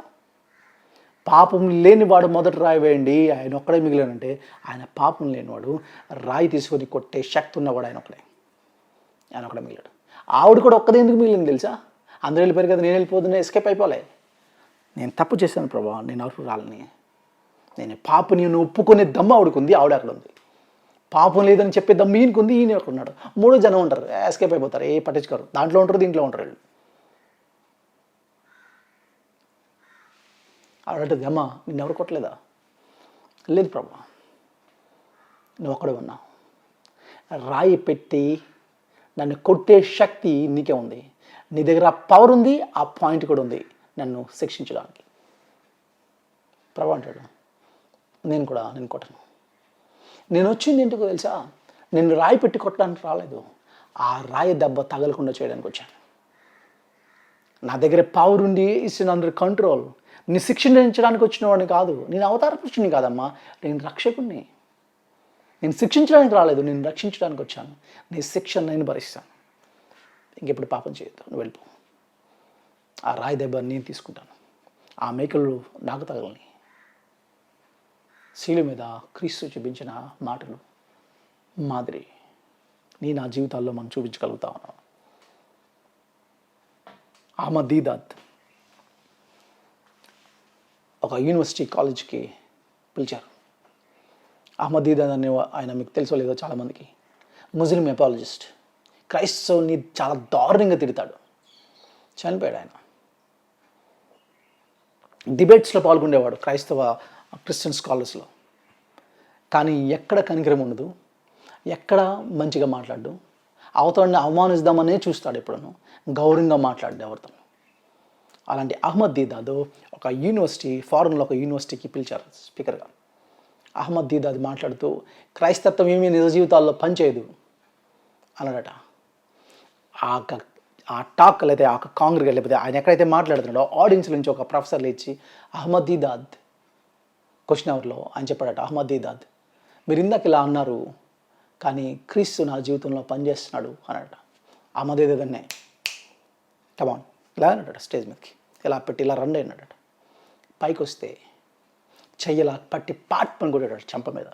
పాపం లేనివాడు మొదట రాయి వేయండి, ఆయన ఒక్కడే మిగిలినంటే ఆయన పాపం లేనివాడు, రాయి తీసుకొని కొట్టే శక్తి ఉన్నవాడు ఆయన ఒక్కడే మిగిలాడు. ఆవిడ కూడా ఒక్కదే ఎందుకు మిగిలింది తెలుసా? అందరూ వెళ్ళిపోయారు కదా, నేను వెళ్ళిపోతున్నా, ఎస్కేప్ అయిపోలే. నేను తప్పు చేశాను ప్రభా, నేను అర్హురాలని, నేను పాపని ఒప్పుకునే దమ్ము ఆవిడకుంది, ఆవిడ అక్కడ ఉంది. పాపం లేదని చెప్పే దమ్ము ఈయనకుంది, ఈయన అక్కడ ఉన్నాడు. 3 జనం ఉంటారు, ఎస్కేప్ అయిపోతారు, ఏ పట్టించుకోరు. దాంట్లో ఉంటారు, దీంట్లో ఉంటారు వీళ్ళు. ఆవిడంటది, అమ్మా నిన్ను ఎవరు కొట్టలేదా? లేదు ప్రభా, నువ్వు ఒక్కడే ఉన్నావు. రాయి పెట్టి నన్ను కొట్టే శక్తి నీకే ఉంది, నీ దగ్గర ఆ పవర్ ఉంది, ఆ పాయింట్ కూడా ఉంది నన్ను శిక్షించడానికి. ప్రభు అంటాడు, నేను కొట్టను. నేను వచ్చింది ఏంటికో తెలుసా? నిన్ను రాయి పెట్టి కొట్టడానికి రాలేదు, ఆ రాయి దెబ్బ తగలకుండా చేయడానికి వచ్చాను. నా దగ్గర పవర్ ఉండి ఇట్స్ అండర్ కంట్రోల్. నీ శిక్షించడానికి వచ్చిన వాడిని కాదు, నేను అవతార పురుషుని కాదమ్మా, నేను రక్షకుడిని. నేను శిక్షించడానికి రాలేదు, నేను రక్షించడానికి వచ్చాను. నీ శిక్షను నేను భరిస్తాను. ఇంకెప్పుడు పాపం చేయొద్దు, నువ్వు వెళ్ళిపో. ఆ రాయి దెబ్బ నేను తీసుకుంటాను, ఆ మేకలు నాకు తగలని. శిలువ మీద క్రీస్తు చూపించిన మాటలు మాదిరి నా జీవితాల్లో మనం చూపించగలుగుతా ఉన్నాం. అహ్మద్ దీదాద్ ఒక యూనివర్సిటీ కాలేజ్కి పిలిచారు. అహ్మద్ దీదాద్ అనే ఆయన మీకు తెలుసో లేదో చాలామందికి, ముస్లిం ఎపాలజిస్ట్. క్రైస్తవుని చాలా దారుణంగా తిడతాడు. చనిపోయాడు ఆయన. డిబేట్స్లో పాల్గొనేవాడు క్రిస్టియన్ స్కాలర్స్లో. కానీ ఎక్కడ కనికరం ఉండదు, ఎక్కడ మంచిగా మాట్లాడు, అవతలని అవమానిద్దామనే చూస్తాడు. ఎప్పుడను గౌరవంగా మాట్లాడు ఎవరితో. అలాంటి అహ్మద్ దీదాద్ ఒక యూనివర్సిటీ, ఫారెన్లో ఒక యూనివర్సిటీకి పిలిచారు స్పీకర్గా. అహ్మద్ దీదాద్ మాట్లాడుతూ, క్రైస్తత్వం ఏమీ నిజ జీవితాల్లో పనిచేయదు అన్నాడట. ఆ టాక్ లేదా ఆ కాంగ్రెస్ లేకపోతే ఆయన ఎక్కడైతే మాట్లాడుతున్నాడో ఆడియన్స్ నుంచి ఒక ప్రొఫెసర్ లేచి అహ్మద్ దీదాద్ క్వశ్చన్ అవర్లో ఆయన చెప్పాడట, అహ్మద్ దీదాద్ మీరు ఇందాక ఇలా అన్నారు, కానీ క్రీస్తు నా జీవితంలో పనిచేస్తున్నాడు అన్నాడట. అహ్మద్ దీదాద్నే కమాన్ ఇలా అన్నాడట, స్టేజ్ మీదకి ఇలా పెట్టి ఇలా రండి అన్నాడట. పైకి వస్తే చెయ్యలా పట్టి పని కొట్టాడట చెంప మీద.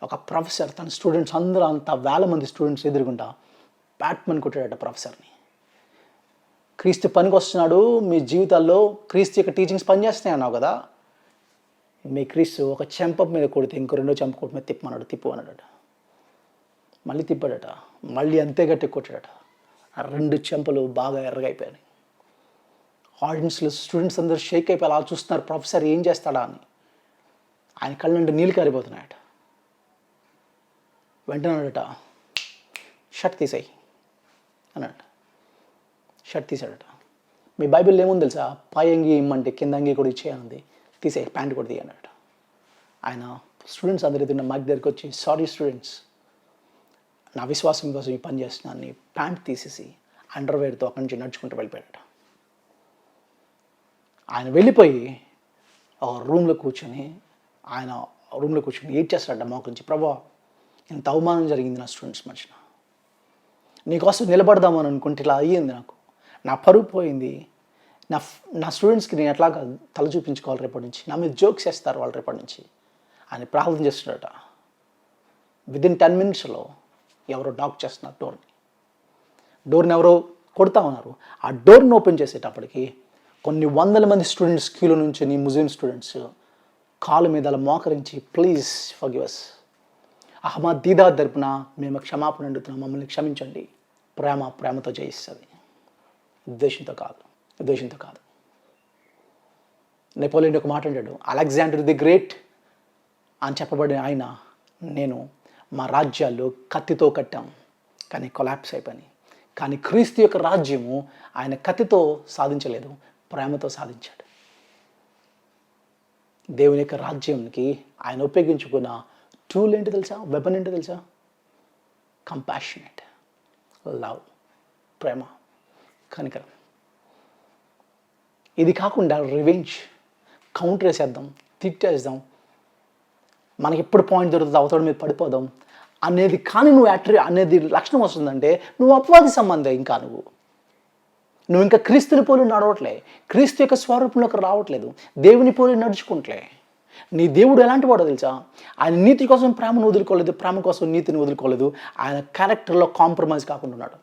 ఒక ప్రొఫెసర్ తన స్టూడెంట్స్ అందరూ అంత 1000 మంది స్టూడెంట్స్ ఎదురుకుంటా మని కొట్టాడట ప్రొఫెసర్ని. క్రీస్తు పనికి వస్తున్నాడు, మీ జీవితాల్లో క్రీస్తు యొక్క టీచింగ్స్ పనిచేస్తున్నాయి అన్నావు కదా, మీ క్రీస్తు ఒక చెంప మీద కొడితే ఇంకో 2వ చెంప కొట్టి మీద తిప్పు అన్నాడట. మళ్ళీ తిప్పాడట, మళ్ళీ అంతే గట్టి కొట్టాడట. ఆ 2 చెంపలు బాగా ఎర్రగైపోయాయి. ఆడియన్స్లో స్టూడెంట్స్ అందరూ షేక్ అయిపోయి అలా చూస్తున్నారు, ప్రొఫెసర్ ఏం చేస్తాడా అని. ఆయన కళ్ళ నుండి నీళ్ళు కారిపోతున్నాయట. వెంటనే అన్నాడట, షర్ట్ తీసేయి అన్నాడట. షర్ట్ తీసాడట. మీ బైబిల్లో ఏముంది తెలుసా? పై అంగి ఇమ్మంటే కింద అంగి కూడా ఇచ్చేయాలంది, తీసేయి, ప్యాంట్ కూడా తీయన్నాడట. ఆయన స్టూడెంట్స్ అందరూ తిన్న మైక్ దగ్గరికి వచ్చి, సారీ స్టూడెంట్స్, నా విశ్వాసం కోసం ఈ పని చేస్తున్నాను, ప్యాంట్ తీసేసి అండర్వేర్తో అక్కడి నుంచి నడుచుకుంటూ వెళ్ళిపోయాడట. ఆయన వెళ్ళిపోయి రూమ్లో కూర్చొని ఏడ్ చేస్తాడట మోకరించి, ప్రభా ఇంత అవమానం జరిగింది నా స్టూడెంట్స్ మధ్యన, నీకోసం నిలబడదామని అనుకుంటే ఇలా అయ్యింది, నాకు నా పరువు పోయింది, నా స్టూడెంట్స్కి నేను ఎట్లాగా తల చూపించుకోవాలి, రేపటి నుంచి నా మీద జోక్స్ వేస్తారు వాళ్ళు రేపటి నుంచి అని ప్రార్థన చేస్తున్నాడట. విదిన్ 10 minutesలో ఎవరో నాక్ చేస్తున్నారు డోర్ని ఎవరో కొడతా ఉన్నారు. ఆ డోర్ని ఓపెన్ చేసేటప్పటికి కొన్ని 100 మంది స్టూడెంట్స్ క్యూలో నుంచి ముస్లిం స్టూడెంట్స్ కాలు మీద అలా మోకరించి, ప్లీజ్ ఫర్గివ్ us, అహ్మద్ దీదాద్ తరపున మేము క్షమాపణ అడుగుతున్నాం, మమ్మల్ని క్షమించండి. ప్రేమతో జయిస్తుంది, ఉద్దేశంతో కాదు. నెపోలియన్ ఒక మాట అంటాడు, అలెగ్జాండర్ ది గ్రేట్ అని చెప్పబడిన ఆయన, నేను మా రాజ్యాల్లో కత్తితో కట్టాం కానీ కొలాప్స్ అయిపోయినాయి. కానీ క్రీస్తు యొక్క రాజ్యము ఆయన కత్తితో సాధించలేదు, ప్రేమతో సాధించాడు. దేవుని యొక్క రాజ్యానికి ఆయన ఉపయోగించుకున్న టూల్ ఏంటి తెలుసా? వెపన్ ఏంటి తెలుసా? కంపాషనేట్, లవ్, ప్రేమ, కనికరం. ఇది కాకుండా రివెంజ్, కౌంటర్ వేసేద్దాం, తిట్టేద్దాం, మనకి ఎప్పుడు పాయింట్ దొరుకుతుంది అవతల మీద పడిపోదాం అనేది కానీ నువ్వు అనేది లక్షణం వస్తుందంటే నువ్వు అపవాది సంబంధం. ఇంకా నువ్వు ఇంకా క్రీస్తుని పోలి నడవట్లే, క్రీస్తు యొక్క స్వరూపంలోకి రావట్లేదు, దేవుని పోలి నడుచుకుంటలే. నీ దేవుడు ఎలాంటి వాడో తెలుసా? ఆయన నీతి కోసం ప్రేమను వదులుకోలేదు, ప్రేమ కోసం నీతిని వదులుకోలేదు. ఆయన క్యారెక్టర్లో కాంప్రమైజ్ కాకుండా ఉన్నాడు.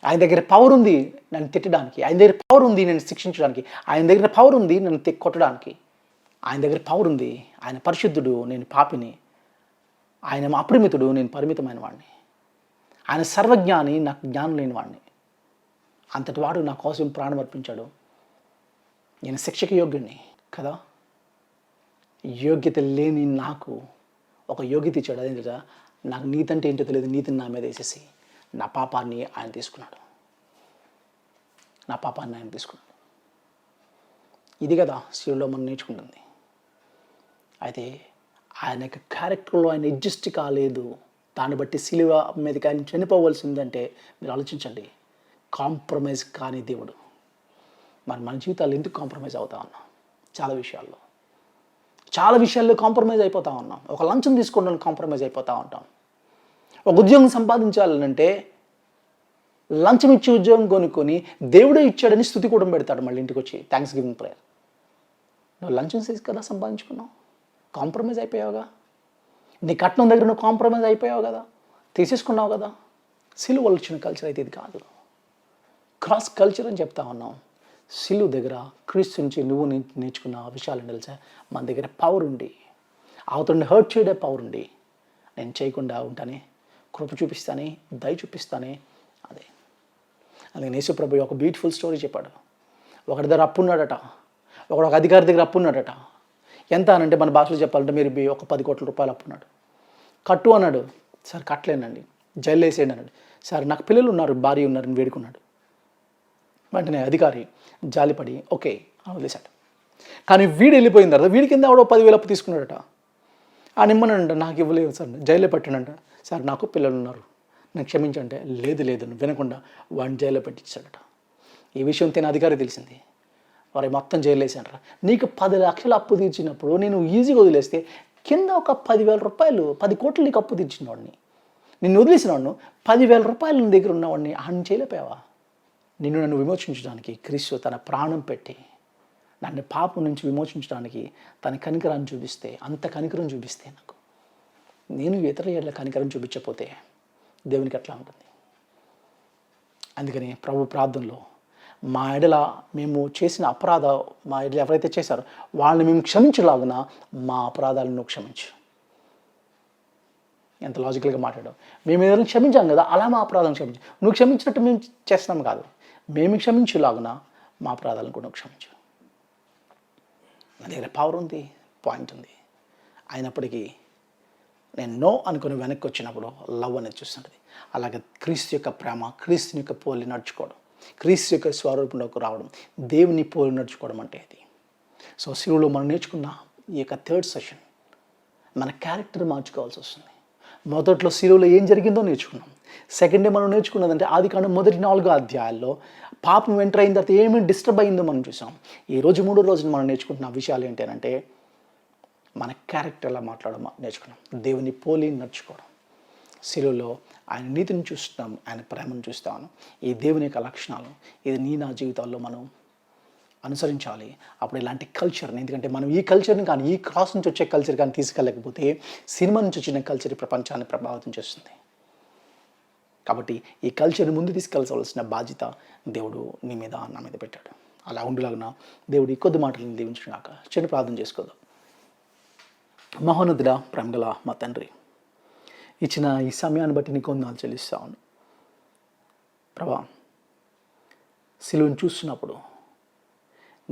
ఆయన దగ్గర పవర్ ఉంది నన్ను తిట్టడానికి, ఆయన దగ్గర పవర్ ఉంది నేను శిక్షించడానికి, ఆయన దగ్గర పవర్ ఉంది నన్ను కొట్టడానికి, ఆయన దగ్గర పవర్ ఉంది. ఆయన పరిశుద్ధుడు, నేను పాపిని. ఆయన అపరిమితుడు, నేను పరిమితమైన వాడిని. ఆయన సర్వజ్ఞాని, నాకు జ్ఞానం లేని వాడిని. అంతటి వాడు నా కోసం ప్రాణం అర్పించాడు. నేను శిక్షకి యోగ్యుడిని కదా. యోగ్యత లేని నాకు ఒక యోగ్యత ఇచ్చాడు. అదేంటా, నాకు నీతి అంటే ఏంటో తెలియదు, నీతిని నా మీద వేసేసి నా పాపాన్ని ఆయన తీసుకున్నాడు. ఇది కదా శిలువలో మనం నేర్చుకుంటుంది. అయితే ఆయన యొక్క క్యారెక్టర్లో ఆయన అడ్జస్ట్ కాలేదు. దాన్ని బట్టి శిలువ మీదకి ఆయన చనిపోవలసిందంటే మీరు ఆలోచించండి. కాంప్రమైజ్ కాని దేవుడు. మన జీవితాలు ఎందుకు కాంప్రమైజ్ అవుతా ఉన్నాం? చాలా విషయాల్లో కాంప్రమైజ్ అయిపోతూ ఉన్నాం. ఒక లంచం తీసుకోవడానికి కాంప్రమైజ్ అయిపోతూ ఉంటాం. ఒక ఉద్యోగం సంపాదించాలంటే లంచం ఇచ్చి ఉద్యోగం కొనుక్కొని దేవుడే ఇచ్చాడని స్తుతి కూడా పెడతాడు. మళ్ళీ ఇంటికి వచ్చి థ్యాంక్స్ గివింగ్ ప్రేయర్. నువ్వు లంచం చేసి కదా సంపాదించుకున్నావు, కాంప్రమైజ్ అయిపోయావుగా. నీ కట్నం దగ్గర నువ్వు కాంప్రమైజ్ అయిపోయావు కదా, తీసేసుకున్నావు కదా. సిలువలు వచ్చిన కల్చర్ అయితే ఇది కాదు. క్రాస్ కల్చర్ అని చెప్తా ఉన్నాం. సిలువ దగ్గర క్రీస్తు నుంచి నువ్వు నేర్చుకున్న విషయాలు తెలుసా? మన దగ్గర పవర్ ఉండి, అవతలని హర్ట్ చేయడే పవర్ ఉండి, నేను చేయకుండా ఉంటానే, కృప చూపిస్తానే, దయ చూపిస్తానే. అదే అందుకని యేసుప్రభు ఒక బ్యూటిఫుల్ స్టోరీ చెప్పాడు. ఒకటి దగ్గర అప్పు ఉన్నాడట, ఒక అధికారి దగ్గర అప్పు ఉన్నాడట. ఎంత అనంటే మన భాషలో చెప్పాలంటే మీరు ఒక 10 కోట్ల రూపాయలు అప్పు ఉన్నాడు. కట్టు అన్నాడు. సార్ కట్టలేనండి, జైలు వేసేయండి అన్నాడు. సార్ నాకు పిల్లలు ఉన్నారు, భార్య ఉన్నారని వేడుకున్నాడు. వెంటనే అధికారి జాలిపడి ఓకే అని వదిలేశాడు. కానీ వీడు వెళ్ళిపోయిన తర్వాత వీడి కింద ఆవిడ 10,000 అప్పు తీసుకున్నాడట. ఆ నిమ్మనంట నాకు ఇవ్వలేదు సార్, జైల్లో పెట్టానంట. సార్ నాకు పిల్లలు ఉన్నారు, నాకు క్షమించంటే లేదు నువ్వు వినకుండా వాడిని జైల్లో పెట్టించాడట. ఈ విషయం తిన అధికారి తెలిసింది. వారి మొత్తం జైలు వేసాడరా. నీకు 10 లక్షల అప్పు తీర్చినప్పుడు నేను ఈజీగా వదిలేస్తే కింద ఒక 10,000 రూపాయలు, 10 కోట్లు నీకు అప్పు తీర్చిన వాడిని, నిన్ను వదిలేసిన వాడిని, 10,000 రూపాయలు నీ దగ్గర ఉన్నవాడిని ఆయన చేయలేకపోయావా? నన్ను విమోచించడానికి క్రీస్తు తన ప్రాణం పెట్టి నన్ను పాపం నుంచి విమోచించడానికి తన కనికరాన్ని చూపిస్తే, అంత కనికరం చూపిస్తే నాకు, నేను ఇతర ఏళ్ళ కనికరం చూపించకపోతే దేవునికి ఎట్లా ఉంటుంది? అందుకని ప్రభు ప్రార్థనలో మా ఎడల మేము చేసిన మా ఎడల ఎవరైతే చేశారో వాళ్ళని మేము క్షమించలాగున మా అపరాధాలను నువ్వు క్షమించు. ఎంత లాజికల్గా మాట్లాడావు. మేము ఏదైనా క్షమించాం కదా, అలా మా అపరాధాలను క్షమించు. నువ్వు క్షమించినట్టు మేము చేస్తున్నాం కాదు, మేము క్షమించులాగున మా అపరాధాలను కూడా నువ్వు క్షమించు. నా దగ్గర పవర్ ఉంది, పాయింట్ ఉంది. అయినప్పటికీ నేను నో అనుకుని వెనక్కి వచ్చినప్పుడు లవ్ అనేది చూస్తుంటుంది. అలాగే క్రీస్తు యొక్క ప్రేమ, క్రీస్తుని యొక్క పోలి నడుచుకోవడం, క్రీస్తు యొక్క స్వరూపంలోకి రావడం, దేవుని పోలి నడుచుకోవడం అంటే ఇది. సో శిలువలో మనం నేర్చుకున్న ఈ యొక్క 3rd సెషన్ మన క్యారెక్టర్ మార్చుకోవాల్సి వస్తుంది. మొదట్లో శిలువలో ఏం జరిగిందో నేర్చుకున్నాం. సెకండ్ డే మనం నేర్చుకున్నదంటే ఆదికాండం మొదటి 4 అధ్యాయాల్లో పాపం ఎంటర్ అయిన తర్వాత ఏమి డిస్టర్బ్ అయిందో మనం చూసాం. ఈరోజు 3వ రోజున మనం నేర్చుకుంటున్న విషయాలు ఏంటంటే మన క్యారెక్టర్ ఎలా మాట్లాడడం నేర్చుకున్నాం. దేవుని పోలి నడుచుకోవడం. శిలువలో ఆయన నీతిని చూస్తున్నాం, ఆయన ప్రేమను చూస్తాను. ఈ దేవుని యొక్క లక్షణాలు ఇది నా జీవితాల్లో మనం అనుసరించాలి. అప్పుడు ఇలాంటి కల్చర్ని, ఎందుకంటే మనం ఈ కల్చర్ని కానీ, ఈ క్రాస్ నుంచి వచ్చే కల్చర్ కానీ తీసుకెళ్ళకపోతే సినిమా నుంచి వచ్చిన కల్చర్ ప్రపంచాన్ని ప్రభావితం చేస్తుంది. కాబట్టి ఈ కల్చర్ని ముందు తీసుకెళ్ళవలసిన బాధ్యత దేవుడు నీ మీద, నా మీద పెట్టాడు. అలా ఉండేలాగా దేవుడు ఈ కొద్ది మాటలను దీవించుగాక. చిన్న ప్రార్థన చేసుకోదాం. మహోన్నతుడా, ప్రేమగల మా తండ్రి, ఇచ్చిన ఈ సమయాన్ని బట్టి నీకు వందనాలు చెల్లిస్తా ఉన్నాను ప్రభా. సిలువను చూస్తున్నప్పుడు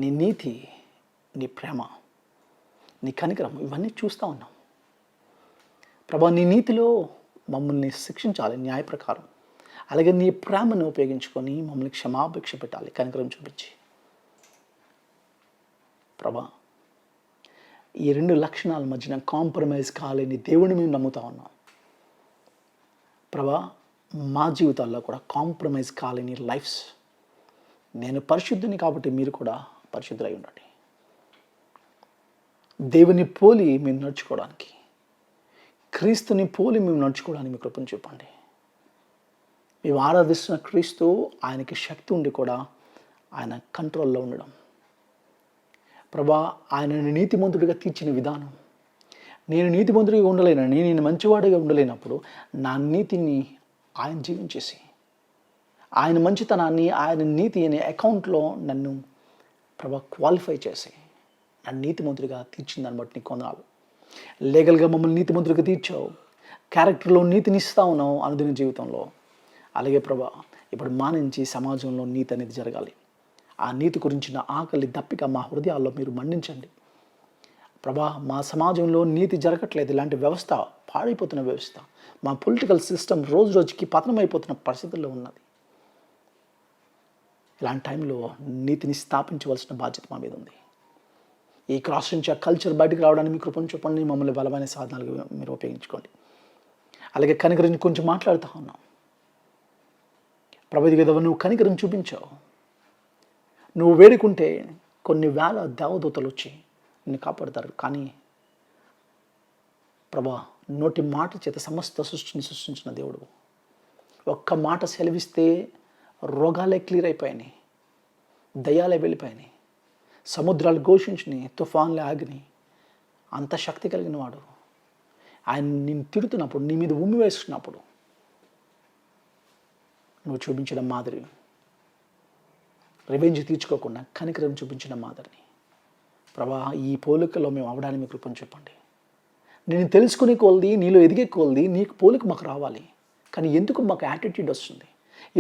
నీ నీతి, నీ ప్రేమ, నీ కనికరం ఇవన్నీ చూస్తూ ఉన్నాం ప్రభా. నీ నీతిలో మమ్మల్ని శిక్షించాలి న్యాయ ప్రకారం, అలాగే నీ ప్రేమను ఉపయోగించుకొని మమ్మల్ని క్షమాభిక్ష పెట్టాలి కనికరం చూపించి ప్రభా. ఈ 2 లక్షణాల మధ్యన కాంప్రమైజ్ కాలేని దేవుని మేము నమ్ముతా ఉన్నాం. ప్రభా మా జీవితాల్లో కూడా కాంప్రమైజ్ కాలేని లైఫ్స్, నేను పరిశుద్ధుని కాబట్టి మీరు కూడా పరిశుద్ధులై ఉండండి. దేవుని పోలి మేము నడుచుకోవడానికి, క్రీస్తుని పోలి మేము నడుచుకోవడానికి మీ కృపను చూపండి. మేము ఆరాధిస్తున్న క్రీస్తు, ఆయనకి శక్తి ఉండి కూడా ఆయన కంట్రోల్లో ఉండడం, ప్రభా ఆయనను నీతిమంతుడిగా తీర్చిన విధానం, నేను నీతిమంతుడిగా ఉండలేనని, నేను మంచివాడిగా ఉండలేనప్పుడు నా నీతిని ఆయన జీవించేసి, ఆయన మంచితనాన్ని, ఆయన నీతి అనే అకౌంట్లో నన్ను ప్రభా క్వాలిఫై చేసి నన్ను నీతిమంతుడిగా తీర్చిన దాన్ని బట్టి నీకు వందనాలు. లీగల్గా మమ్మల్ని నీతిమంతుడిగా తీర్చావు, క్యారెక్టర్లో నీతిని ఇస్తా ఉన్నావు అనుదిన జీవితంలో. అలాగే ప్రభా ఇప్పుడు మా నుంచి సమాజంలో నీతి అనేది జరగాలి. ఆ నీతి గురించిన ఆకలి దప్పిక మా హృదయాల్లో మీరు మండించండి ప్రభా. మా సమాజంలో నీతి జరగట్లేదు, ఇలాంటి వ్యవస్థ పాడైపోతున్న వ్యవస్థ, మా పొలిటికల్ సిస్టమ్ రోజు రోజుకి పతనమైపోతున్న పరిస్థితుల్లో ఉన్నది. ఇలాంటి టైంలో నీతిని స్థాపించవలసిన బాధ్యత మా మీద ఉంది. ఈ క్రాస్ నుంచి ఆ కల్చర్ బయటకు రావడానికి మీ కృపను చూపండి, మమ్మల్ని బలమైన సాధనాలుగా మీరు ఉపయోగించుకోండి. అలాగే కనికరించి కొంచెం మాట్లాడుతూ ఉన్నాం ప్రభు, కదా నువ్వు కనికరం చూపించావు. నువ్వు వేడుకుంటే కొన్ని వేల దేవదూతలు వచ్చి నిన్ను కాపాడతారు. కానీ ప్రభా నోటి మాట చేత సమస్త సృష్టిని సృష్టించిన దేవుడు, ఒక్క మాట సెలవిస్తే రోగాలే క్లియర్ అయిపోయాయి, దయ్యాలే వెళ్ళిపోయాయి, సముద్రాలు ఘోషించినాయి, తుఫాన్లే ఆగినాయి. అంత శక్తి కలిగిన వాడు ఆయన నిన్ను తిడుతున్నప్పుడు, నీ మీద ఉమ్మి వేసుకున్నప్పుడు నువ్వు చూపించిన మాదిరి, రివెంజ్ తీర్చుకోకుండా కనికరం చూపించిన మాదిరిని ప్రభా ఈ పోలికలో మేము అవడానికి మీ కృపను చెప్పండి. నేను తెలుసుకునే కొలది, నీలో ఎదిగే కొలది నీకు పోలిక మాకు రావాలి. కానీ ఎందుకు మాకు యాటిట్యూడ్ వస్తుంది,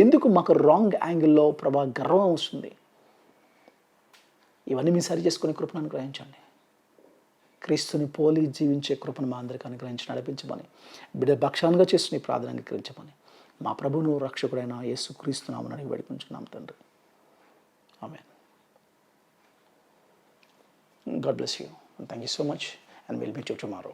ఎందుకు మాకు రాంగ్ యాంగిల్లో ప్రభా గర్వం వస్తుంది? ఇవన్నీ మీరు సరి చేసుకునే కృపను అనుగ్రహించండి. క్రీస్తుని పోలి జీవించే కృపను మా అందరికీ అనుగ్రహించి నడిపించమని, బిడ్డ భక్షాలుగా చేస్తున్న ఈ ప్రార్థన అంగీకరించమని మా ప్రభువును రక్షకుడైన యేసు క్రీస్తు నామమున వేడుకుంటున్నాం తండ్రి. ఆమేన్. God bless you and thank you so much and we'll meet you tomorrow.